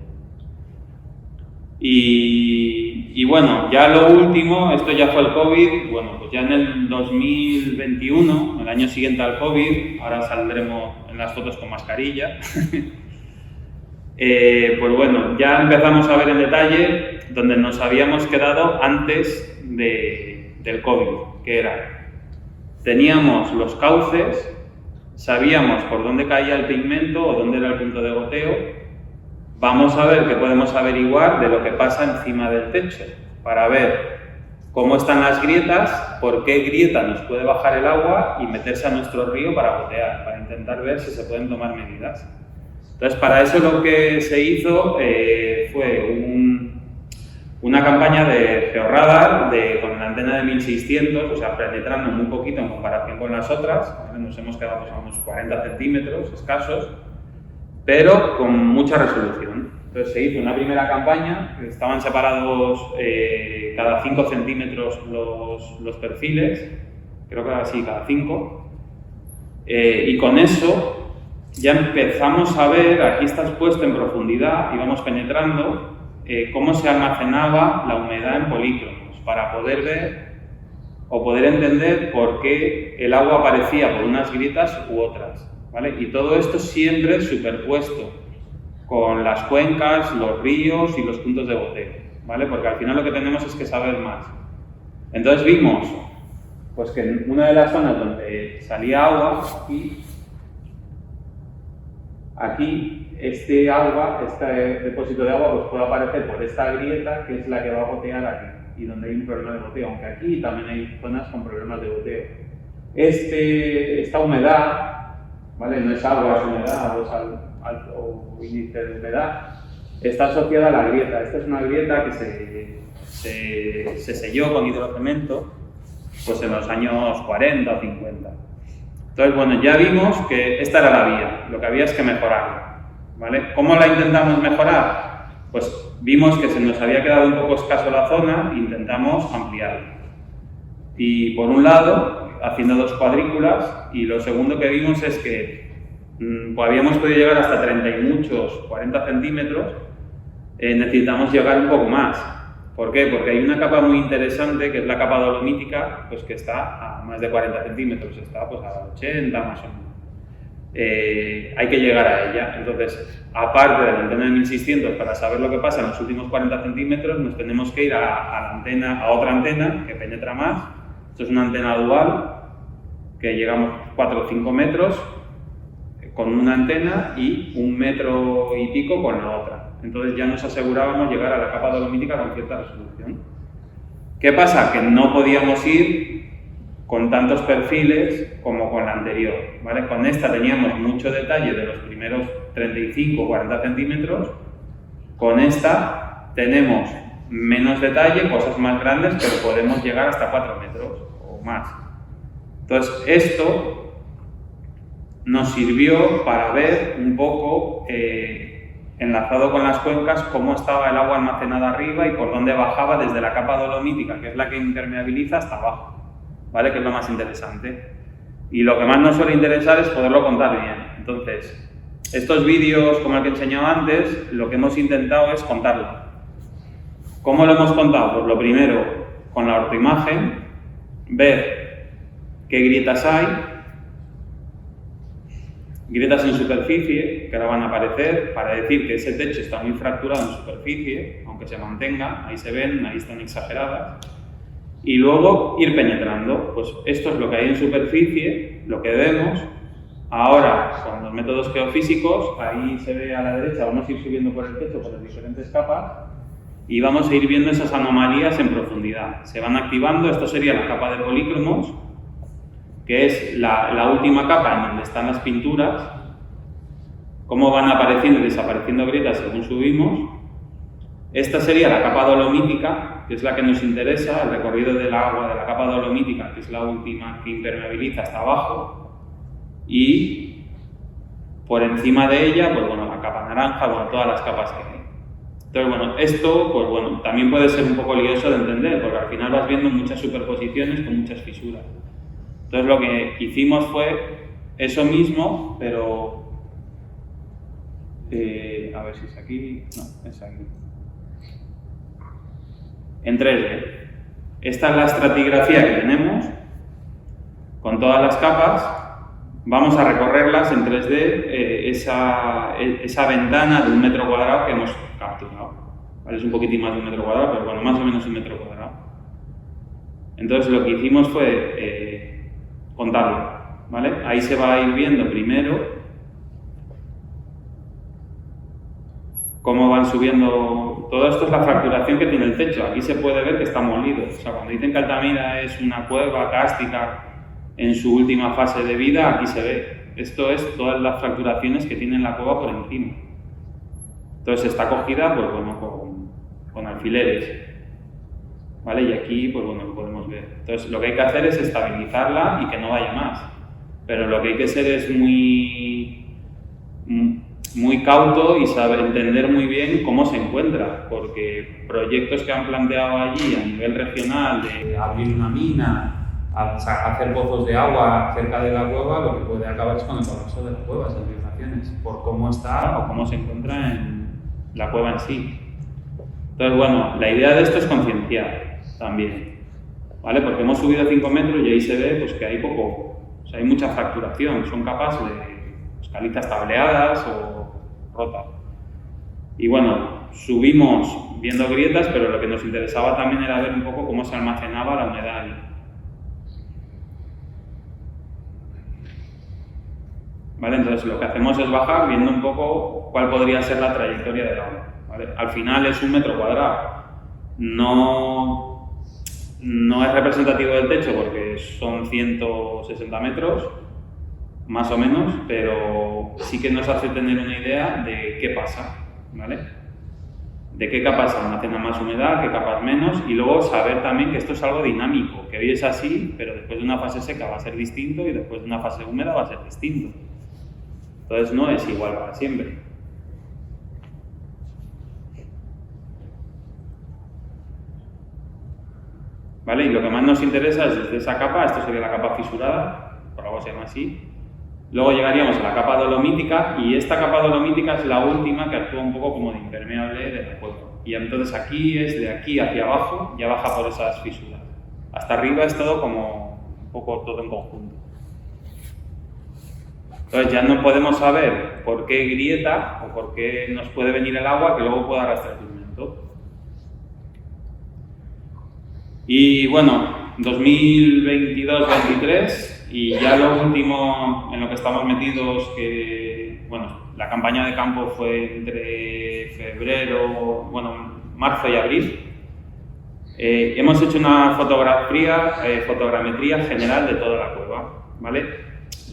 Y bueno, ya lo último, esto ya fue el COVID, bueno, pues ya en el 2021, el año siguiente al COVID, ahora saldremos en las fotos con mascarilla, pues bueno, ya empezamos a ver en detalle donde nos habíamos quedado antes del COVID, que era, teníamos los cauces, sabíamos por dónde caía el pigmento o dónde era el punto de goteo. Vamos a ver qué podemos averiguar de lo que pasa encima del techo, para ver cómo están las grietas, por qué grieta nos puede bajar el agua y meterse a nuestro río para gotear, para intentar ver si se pueden tomar medidas. Entonces, para eso lo que se hizo fue una campaña de georradar con la antena de 1600, o sea, penetrando muy poquito en comparación con las otras, ¿vale? Nos hemos quedado pues, a unos 40 centímetros escasos, pero con mucha resolución. Entonces se hizo una primera campaña, que estaban separados cada 5 centímetros los perfiles, creo que era así, cada 5, y con eso ya empezamos a ver, aquí está expuesto en profundidad, íbamos penetrando, cómo se almacenaba la humedad en polícromos, para poder ver o poder entender por qué el agua aparecía por unas grietas u otras. ¿Vale? Y todo esto siempre superpuesto con las cuencas, los ríos y los puntos de goteo, ¿vale? Porque al final lo que tenemos es que saber más. Entonces vimos pues, que en una de las zonas donde salía agua, aquí este depósito de agua pues, puede aparecer por esta grieta que es la que va a gotear aquí y donde hay un problema de goteo, aunque aquí también hay zonas con problemas de goteo. Esta humedad, ¿vale? No es agua, es humedad o es alto índice de humedad, está asociada a la grieta. Esta es una grieta que se selló con hidrocemento pues en los años 40 o 50. Entonces, bueno, ya vimos que esta era la vía, lo que había es que mejorarla, ¿vale? ¿Cómo la intentamos mejorar? Pues vimos que se nos había quedado un poco escaso la zona e intentamos ampliarla. Y por un lado, haciendo 2 cuadrículas, y lo segundo que vimos es que habíamos podido llegar hasta 30 y muchos, 40 centímetros, necesitamos llegar un poco más. ¿Por qué? Porque hay una capa muy interesante, que es la capa dolomítica, pues que está a más de 40 centímetros, está pues a 80 más o menos. Hay que llegar a ella. Entonces, aparte de la antena de 1600, para saber lo que pasa en los últimos 40 centímetros, nos tenemos que ir a otra antena que penetra más. Esto es una antena dual, que llegamos 4 o 5 metros con una antena y 1 metro y pico con la otra. Entonces ya nos asegurábamos llegar a la capa dolomítica con cierta resolución. ¿Qué pasa? Que no podíamos ir con tantos perfiles como con la anterior, ¿vale? Con esta teníamos mucho detalle de los primeros 35 o 40 centímetros, con esta tenemos menos detalle, cosas más grandes, pero podemos llegar hasta 4 metros o más. Entonces, esto nos sirvió para ver un poco, enlazado con las cuencas, cómo estaba el agua almacenada arriba y por dónde bajaba desde la capa dolomítica, que es la que impermeabiliza, hasta abajo, ¿vale? Que es lo más interesante. Y lo que más nos suele interesar es poderlo contar bien. Entonces, estos vídeos, como el que he enseñado antes, lo que hemos intentado es contarlo. ¿Cómo lo hemos contado? Pues lo primero, con la ortoimagen, ver qué grietas hay, grietas en superficie, que ahora van a aparecer, para decir que ese techo está muy fracturado en superficie, aunque se mantenga, ahí se ven, ahí están exageradas, y luego ir penetrando. Pues esto es lo que hay en superficie, lo que vemos. Ahora, con los métodos geofísicos, ahí se ve a la derecha, vamos a ir subiendo por el techo, por las diferentes capas, y vamos a ir viendo esas anomalías en profundidad. Se van activando, esto sería la capa de polícromos, que es la última capa en donde están las pinturas, cómo van apareciendo y desapareciendo grietas según subimos. Esta sería la capa dolomítica, que es la que nos interesa, el recorrido del agua de la capa dolomítica, que es la última que impermeabiliza hasta abajo, y por encima de ella, pues bueno, la capa naranja, bueno, todas las capas que hay. Entonces, bueno, esto, pues bueno, también puede ser un poco lioso de entender, porque al final vas viendo muchas superposiciones con muchas fisuras. Entonces, lo que hicimos fue eso mismo, pero... a ver si es aquí... No, es aquí. En 3D. Esta es la estratigrafía que tenemos, con todas las capas. Vamos a recorrerlas en 3D, esa ventana de 1 metro cuadrado que hemos capturado. ¿Vale? Es un poquitín más de 1 metro cuadrado, pero bueno, más o menos 1 metro cuadrado. Entonces lo que hicimos fue contarlo, ¿vale? Ahí se va a ir viendo primero cómo van subiendo. Todo esto es la fracturación que tiene el techo. Aquí se puede ver que está molido. O sea, cuando dicen que Altamira es una cueva cárstica en su última fase de vida, aquí se ve. Esto es todas las fracturaciones que tiene la cueva por encima. Entonces está cogida, pues bueno, con alfileres, ¿vale? Y aquí, pues bueno, lo podemos ver. Entonces lo que hay que hacer es estabilizarla y que no vaya más. Pero lo que hay que ser es muy cauto y saber entender muy bien cómo se encuentra, porque proyectos que han planteado allí a nivel regional de abrir una mina, hacer pozos de agua cerca de la cueva, lo que puede acabar es con el colapso de la cueva, esas vibraciones, por cómo está o cómo se encuentra en la cueva en sí. Entonces, bueno, la idea de esto es concienciar también, ¿vale? Porque hemos subido 5 metros y ahí se ve pues, que hay poco, o sea, hay mucha fracturación, son capas de calizas tableadas o rotas. Y bueno, subimos viendo grietas, pero lo que nos interesaba también era ver un poco cómo se almacenaba la humedad ahí. ¿Vale? Entonces lo que hacemos es bajar viendo un poco cuál podría ser la trayectoria del agua, ¿vale? Al final es 1 metro cuadrado, no es representativo del techo porque son 160 metros, más o menos, pero sí que nos hace tener una idea de qué pasa, ¿vale? De qué capas almacena más humedad, qué capas menos, y luego saber también que esto es algo dinámico, que hoy es así, pero después de una fase seca va a ser distinto y después de una fase húmeda va a ser distinto. Entonces no es igual para siempre. ¿Vale? Y lo que más nos interesa es desde esa capa, esto sería la capa fisurada, por algo se llama así. Luego llegaríamos a la capa dolomítica y esta capa dolomítica es la última que actúa un poco como de impermeable de la cueva. Y entonces aquí es de aquí hacia abajo, ya baja por esas fisuras. Hasta arriba es todo como un poco todo en conjunto. Entonces ya no podemos saber por qué grieta o por qué nos puede venir el agua que luego pueda arrastrar el pigmento. Y bueno, 2022-23 y ya lo último en lo que estamos metidos, que bueno, la campaña de campo fue entre febrero, bueno, marzo y abril. Hemos hecho una fotogrametría general de toda la cueva, ¿vale?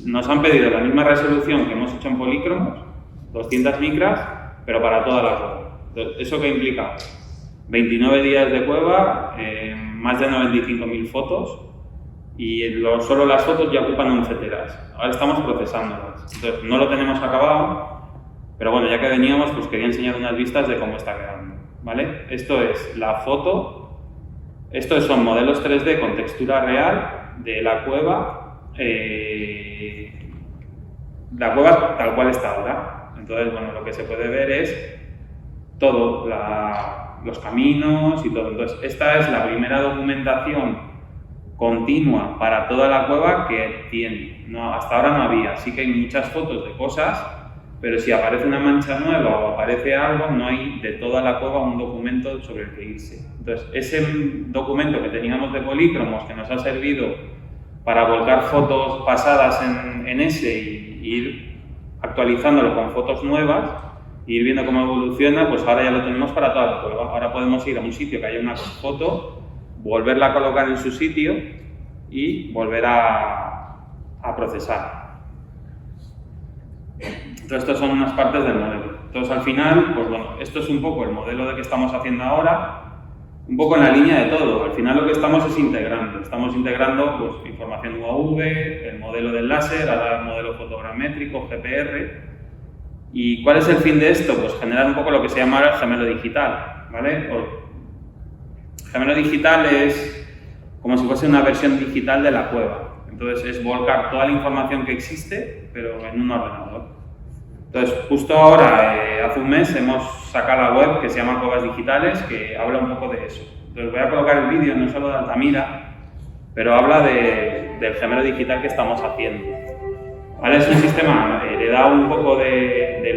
Nos han pedido la misma resolución que hemos hecho en polícromos, 200 micras, pero para toda la cueva. Entonces, ¿eso qué implica? 29 días de cueva, más de 95.000 fotos, y solo las fotos ya ocupan 11 teras. Ahora estamos procesándolas. Entonces, no lo tenemos acabado, pero bueno, ya que veníamos, pues quería enseñar unas vistas de cómo está quedando, ¿vale? Esto es la foto. Estos son modelos 3D con textura real de la cueva tal cual está ahora. Entonces, bueno, lo que se puede ver es todo, los caminos y todo. Entonces, esta es la primera documentación continua para toda la cueva que tiene. No, hasta ahora no había. Sí que hay muchas fotos de cosas, pero si aparece una mancha nueva o aparece algo, no hay de toda la cueva un documento sobre el que irse. Entonces, ese documento que teníamos de polícromos, que nos ha servido para volcar fotos pasadas en ese y ir actualizándolo con fotos nuevas, e ir viendo cómo evoluciona, pues ahora ya lo tenemos para toda la cueva. Ahora podemos ir a un sitio que haya una foto, volverla a colocar en su sitio y volver a procesar. Entonces, estas son unas partes del modelo. Entonces, al final, pues bueno, esto es un poco el modelo de que estamos haciendo ahora, un poco en la línea de todo. Al final lo que estamos es integrando. Estamos integrando pues, información UAV, el modelo del láser, ahora el modelo fotogramétrico, GPR. ¿Y cuál es el fin de esto? Pues generar un poco lo que se llama el gemelo digital, ¿vale? El gemelo digital es como si fuese una versión digital de la cueva. Entonces, es volcar toda la información que existe, pero en un ordenador. Entonces, justo ahora, hace un mes, hemos sacado la web que se llama Cuevas Digitales, que habla un poco de eso. Entonces, voy a colocar el vídeo no solo de Altamira, pero habla del gemelo digital que estamos haciendo. ¿Vale? Es un sistema heredado un poco de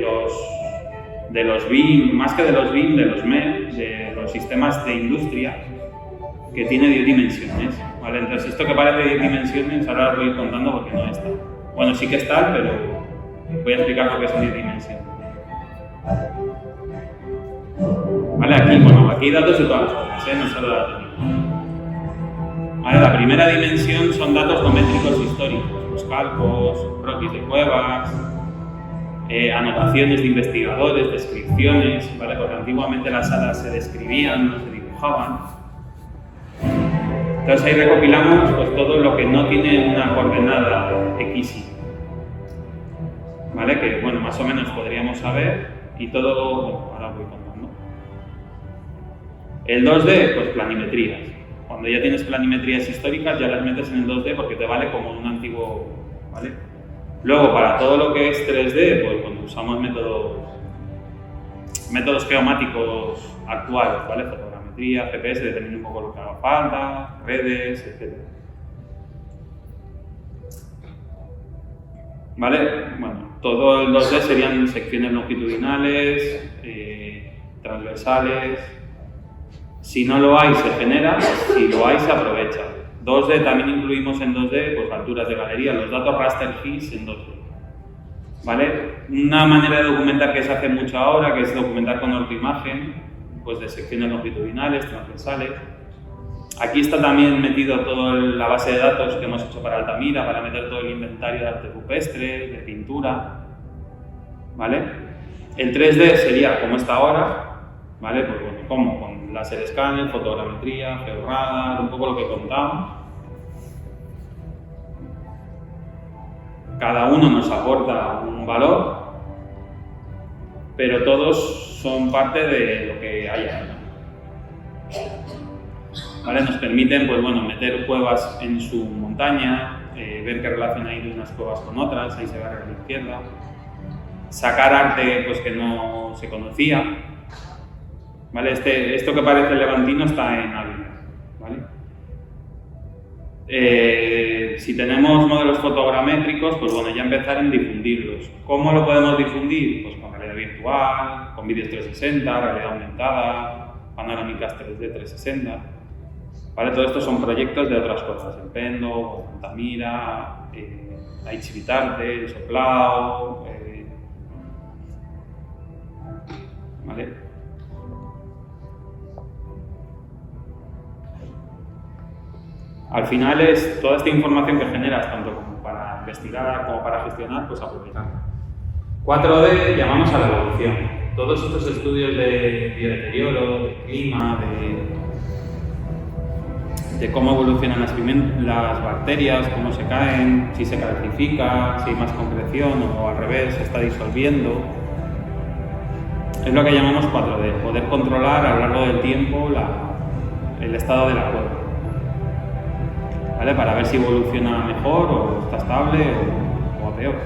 los BIM, más que de los BIM, de los MEP, de los sistemas de industria, que tiene 10 dimensiones. ¿Vale? Entonces, esto que parece 10 dimensiones, ahora os voy a ir contando porque no está. Bueno, sí que está, pero voy a explicar por qué son 10 dimensiones. Vale, aquí hay datos de todas las cosas, no solo datos. Vale, la primera dimensión son datos geométricos históricos, los calcos, croquis de cuevas, anotaciones de investigadores, descripciones, ¿vale? Porque antiguamente las salas se describían, no se dibujaban. Entonces ahí recopilamos pues, todo lo que no tiene una coordenada X, ¿vale? Que bueno, más o menos podríamos saber y todo, bueno, ahora voy contando. El 2D, pues planimetrías. Cuando ya tienes planimetrías históricas ya las metes en el 2D porque te vale como un antiguo, ¿vale? Luego para todo lo que es 3D, pues bueno, usamos métodos geomáticos actuales, ¿vale? Fotogrametría, GPS, dependiendo un poco de lo que haga falta, redes, etc. ¿Vale? Bueno, todo el 2D serían secciones longitudinales, transversales. Si no lo hay, se genera, si lo hay, se aprovecha. 2D también incluimos en 2D, pues alturas de galería, los datos raster GIS en 2D. ¿Vale? Una manera de documentar que se hace mucho ahora, que es documentar con ortoimagen, pues de secciones longitudinales, transversales. Aquí está también metido toda la base de datos que hemos hecho para Altamira, para meter todo el inventario de arte rupestre, de pintura, ¿vale? El 3D sería como está ahora, ¿vale? Pues bueno, ¿cómo? Con láser escáner, fotogrametría, georradar, un poco lo que contamos. Cada uno nos aporta un valor, pero todos son parte de lo que hay ahora. ¿Vale? Nos permiten pues, bueno, meter cuevas en su montaña, ver qué relación hay de unas cuevas con otras, ahí se ve a la izquierda. Sacar arte pues, que no se conocía. ¿Vale? Esto que parece el Levantino está en Ávila. ¿Vale? Si tenemos modelos fotogramétricos, pues bueno, ya empezar en difundirlos. ¿Cómo lo podemos difundir? Pues con realidad virtual, con vídeos 360, realidad aumentada, panorámicas 3D 360. ¿Vale? Todo esto son proyectos de otras cosas, el Pendo, Altamira, Aichivitarte, Soplao, ¿vale? Al final es toda esta información que generas, tanto como para investigar como para gestionar, pues aprovecharla. 4D llamamos a la evolución. Todos estos estudios de biodeterioro, de clima, de cómo evolucionan las bacterias, cómo se caen, si se calcifica, si hay más concreción o al revés, se está disolviendo. Es lo que llamamos 4D, poder controlar a lo largo del tiempo el estado de la cueva, ¿vale? Para ver si evoluciona mejor o está estable o a peor.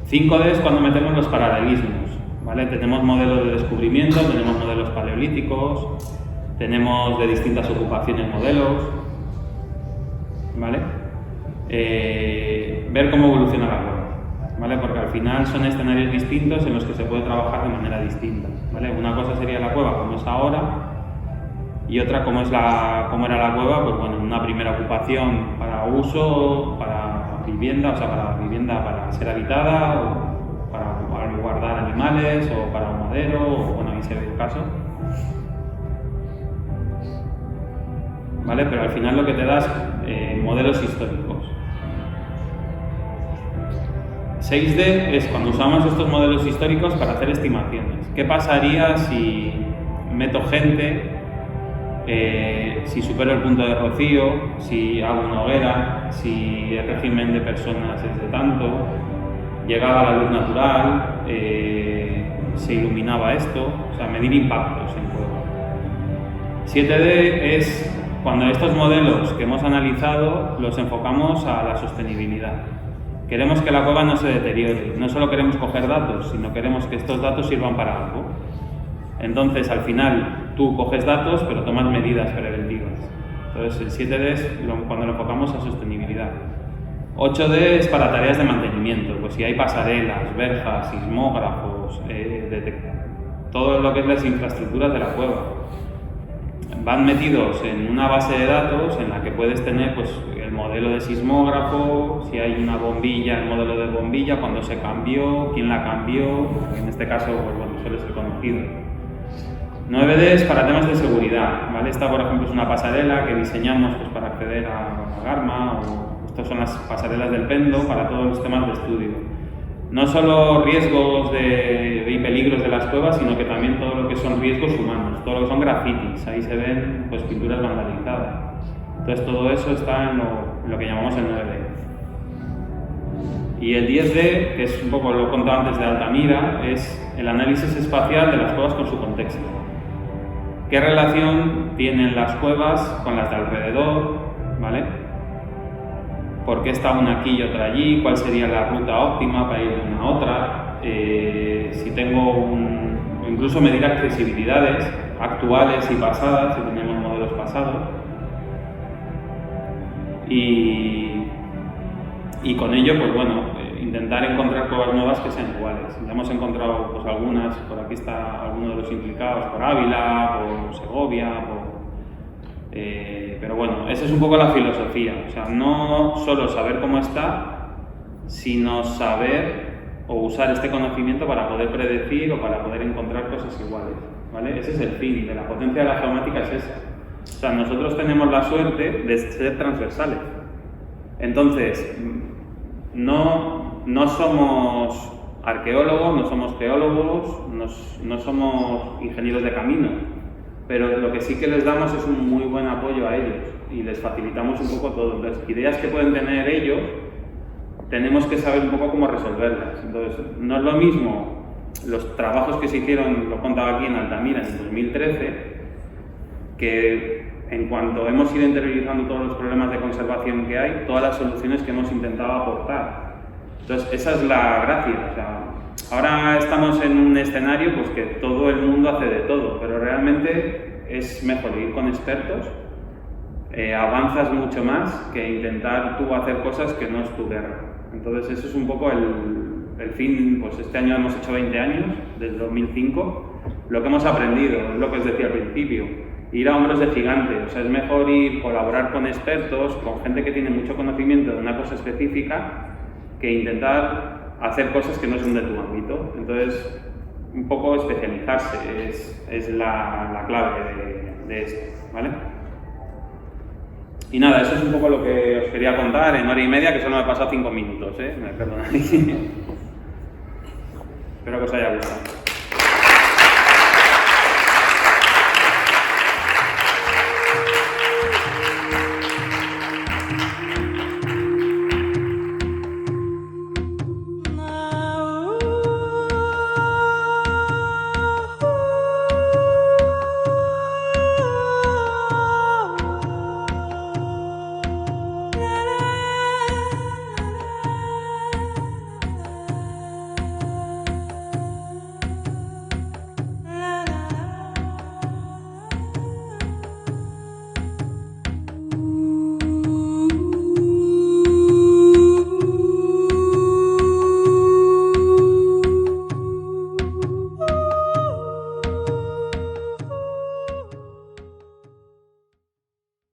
5D es cuando metemos los paralelismos, ¿vale? Tenemos modelos de descubrimiento, tenemos modelos paleolíticos, tenemos de distintas ocupaciones modelos, ¿vale? Ver cómo evoluciona la cueva, ¿vale? Porque al final son escenarios distintos en los que se puede trabajar de manera distinta, ¿vale? Una cosa sería la cueva como es ahora y otra como era la cueva, pues bueno, una primera ocupación para uso, para vivienda, o sea, para ser habitada, o para guardar animales, o para un madero, o bueno, ahí se ve el caso. ¿Vale? Pero al final lo que te das modelos históricos. 6D es cuando usamos estos modelos históricos para hacer estimaciones. ¿Qué pasaría si meto gente, si supero el punto de rocío, si hago una hoguera, si el régimen de personas es de tanto, llegaba la luz natural, se iluminaba esto, o sea, medir impactos en cueva. 7D es cuando estos modelos que hemos analizado los enfocamos a la sostenibilidad. Queremos que la cueva no se deteriore, no solo queremos coger datos, sino queremos que estos datos sirvan para algo. Entonces, al final, tú coges datos, pero tomas medidas preventivas. Entonces, el 7D es cuando lo enfocamos a sostenibilidad. 8D es para tareas de mantenimiento, pues si hay pasarelas, verjas, sismógrafos, todo lo que es las infraestructuras de la cueva. Van metidos en una base de datos en la que puedes tener pues, el modelo de sismógrafo, si hay una bombilla, el modelo de bombilla, cuándo se cambió, quién la cambió, en este caso pues, bueno, suele ser conocido. 9D es para temas de seguridad, ¿vale? Esta, por ejemplo, es una pasarela que diseñamos pues, para acceder a Garma, o estas son las pasarelas del Pendo para todos los temas de estudio. No solo riesgos y peligros de las cuevas, sino que también todo lo que son riesgos humanos, todo lo que son grafitis, ahí se ven pues, pinturas vandalizadas. Entonces todo eso está en lo que llamamos el 9D. Y el 10D, que es un poco lo que he contado antes de Altamira, es el análisis espacial de las cuevas con su contexto. ¿Qué relación tienen las cuevas con las de alrededor? ¿Vale? ¿Por qué está una aquí y otra allí? ¿Cuál sería la ruta óptima para ir de una a otra? Si tengo incluso medir accesibilidades actuales y pasadas, si tenemos modelos pasados. Y con ello, pues bueno, intentar encontrar cuevas nuevas que sean iguales. Ya hemos encontrado pues, algunas, por aquí está alguno de los implicados, por Ávila, por Segovia, pero bueno, esa es un poco la filosofía, o sea, no solo saber cómo está, sino saber o usar este conocimiento para poder predecir o para poder encontrar cosas iguales, ¿vale? Ese es el fin de la potencia de la geomática, es esa. O sea, nosotros tenemos la suerte de ser transversales. Entonces, no somos arqueólogos, no somos geólogos, no somos ingenieros de camino, pero lo que sí que les damos es un muy buen apoyo a ellos y les facilitamos un poco todo. Las ideas que pueden tener ellos, tenemos que saber un poco cómo resolverlas. Entonces, no es lo mismo los trabajos que se hicieron, lo contaba aquí en Altamira en 2013, que en cuanto hemos ido interiorizando todos los problemas de conservación que hay, todas las soluciones que hemos intentado aportar. Entonces, esa es la gracia. O sea, ahora estamos en un escenario pues, que todo el mundo hace de todo, pero realmente es mejor ir con expertos, avanzas mucho más que intentar tú hacer cosas que no es tu guerra. Entonces, eso es un poco el fin. Pues este año hemos hecho 20 años, desde 2005, lo que hemos aprendido, es lo que os decía al principio. Ir a hombros de gigante, o sea, es mejor colaborar con expertos, con gente que tiene mucho conocimiento de una cosa específica, que intentar hacer cosas que no son de tu ámbito. Entonces, un poco especializarse es la clave de esto, ¿vale? Y nada, eso es un poco lo que os quería contar en hora y media, que solo me he pasado 5 minutos, me perdonáis. Que solo me he pasado 5 minutos, me perdonáis. Espero que os haya gustado.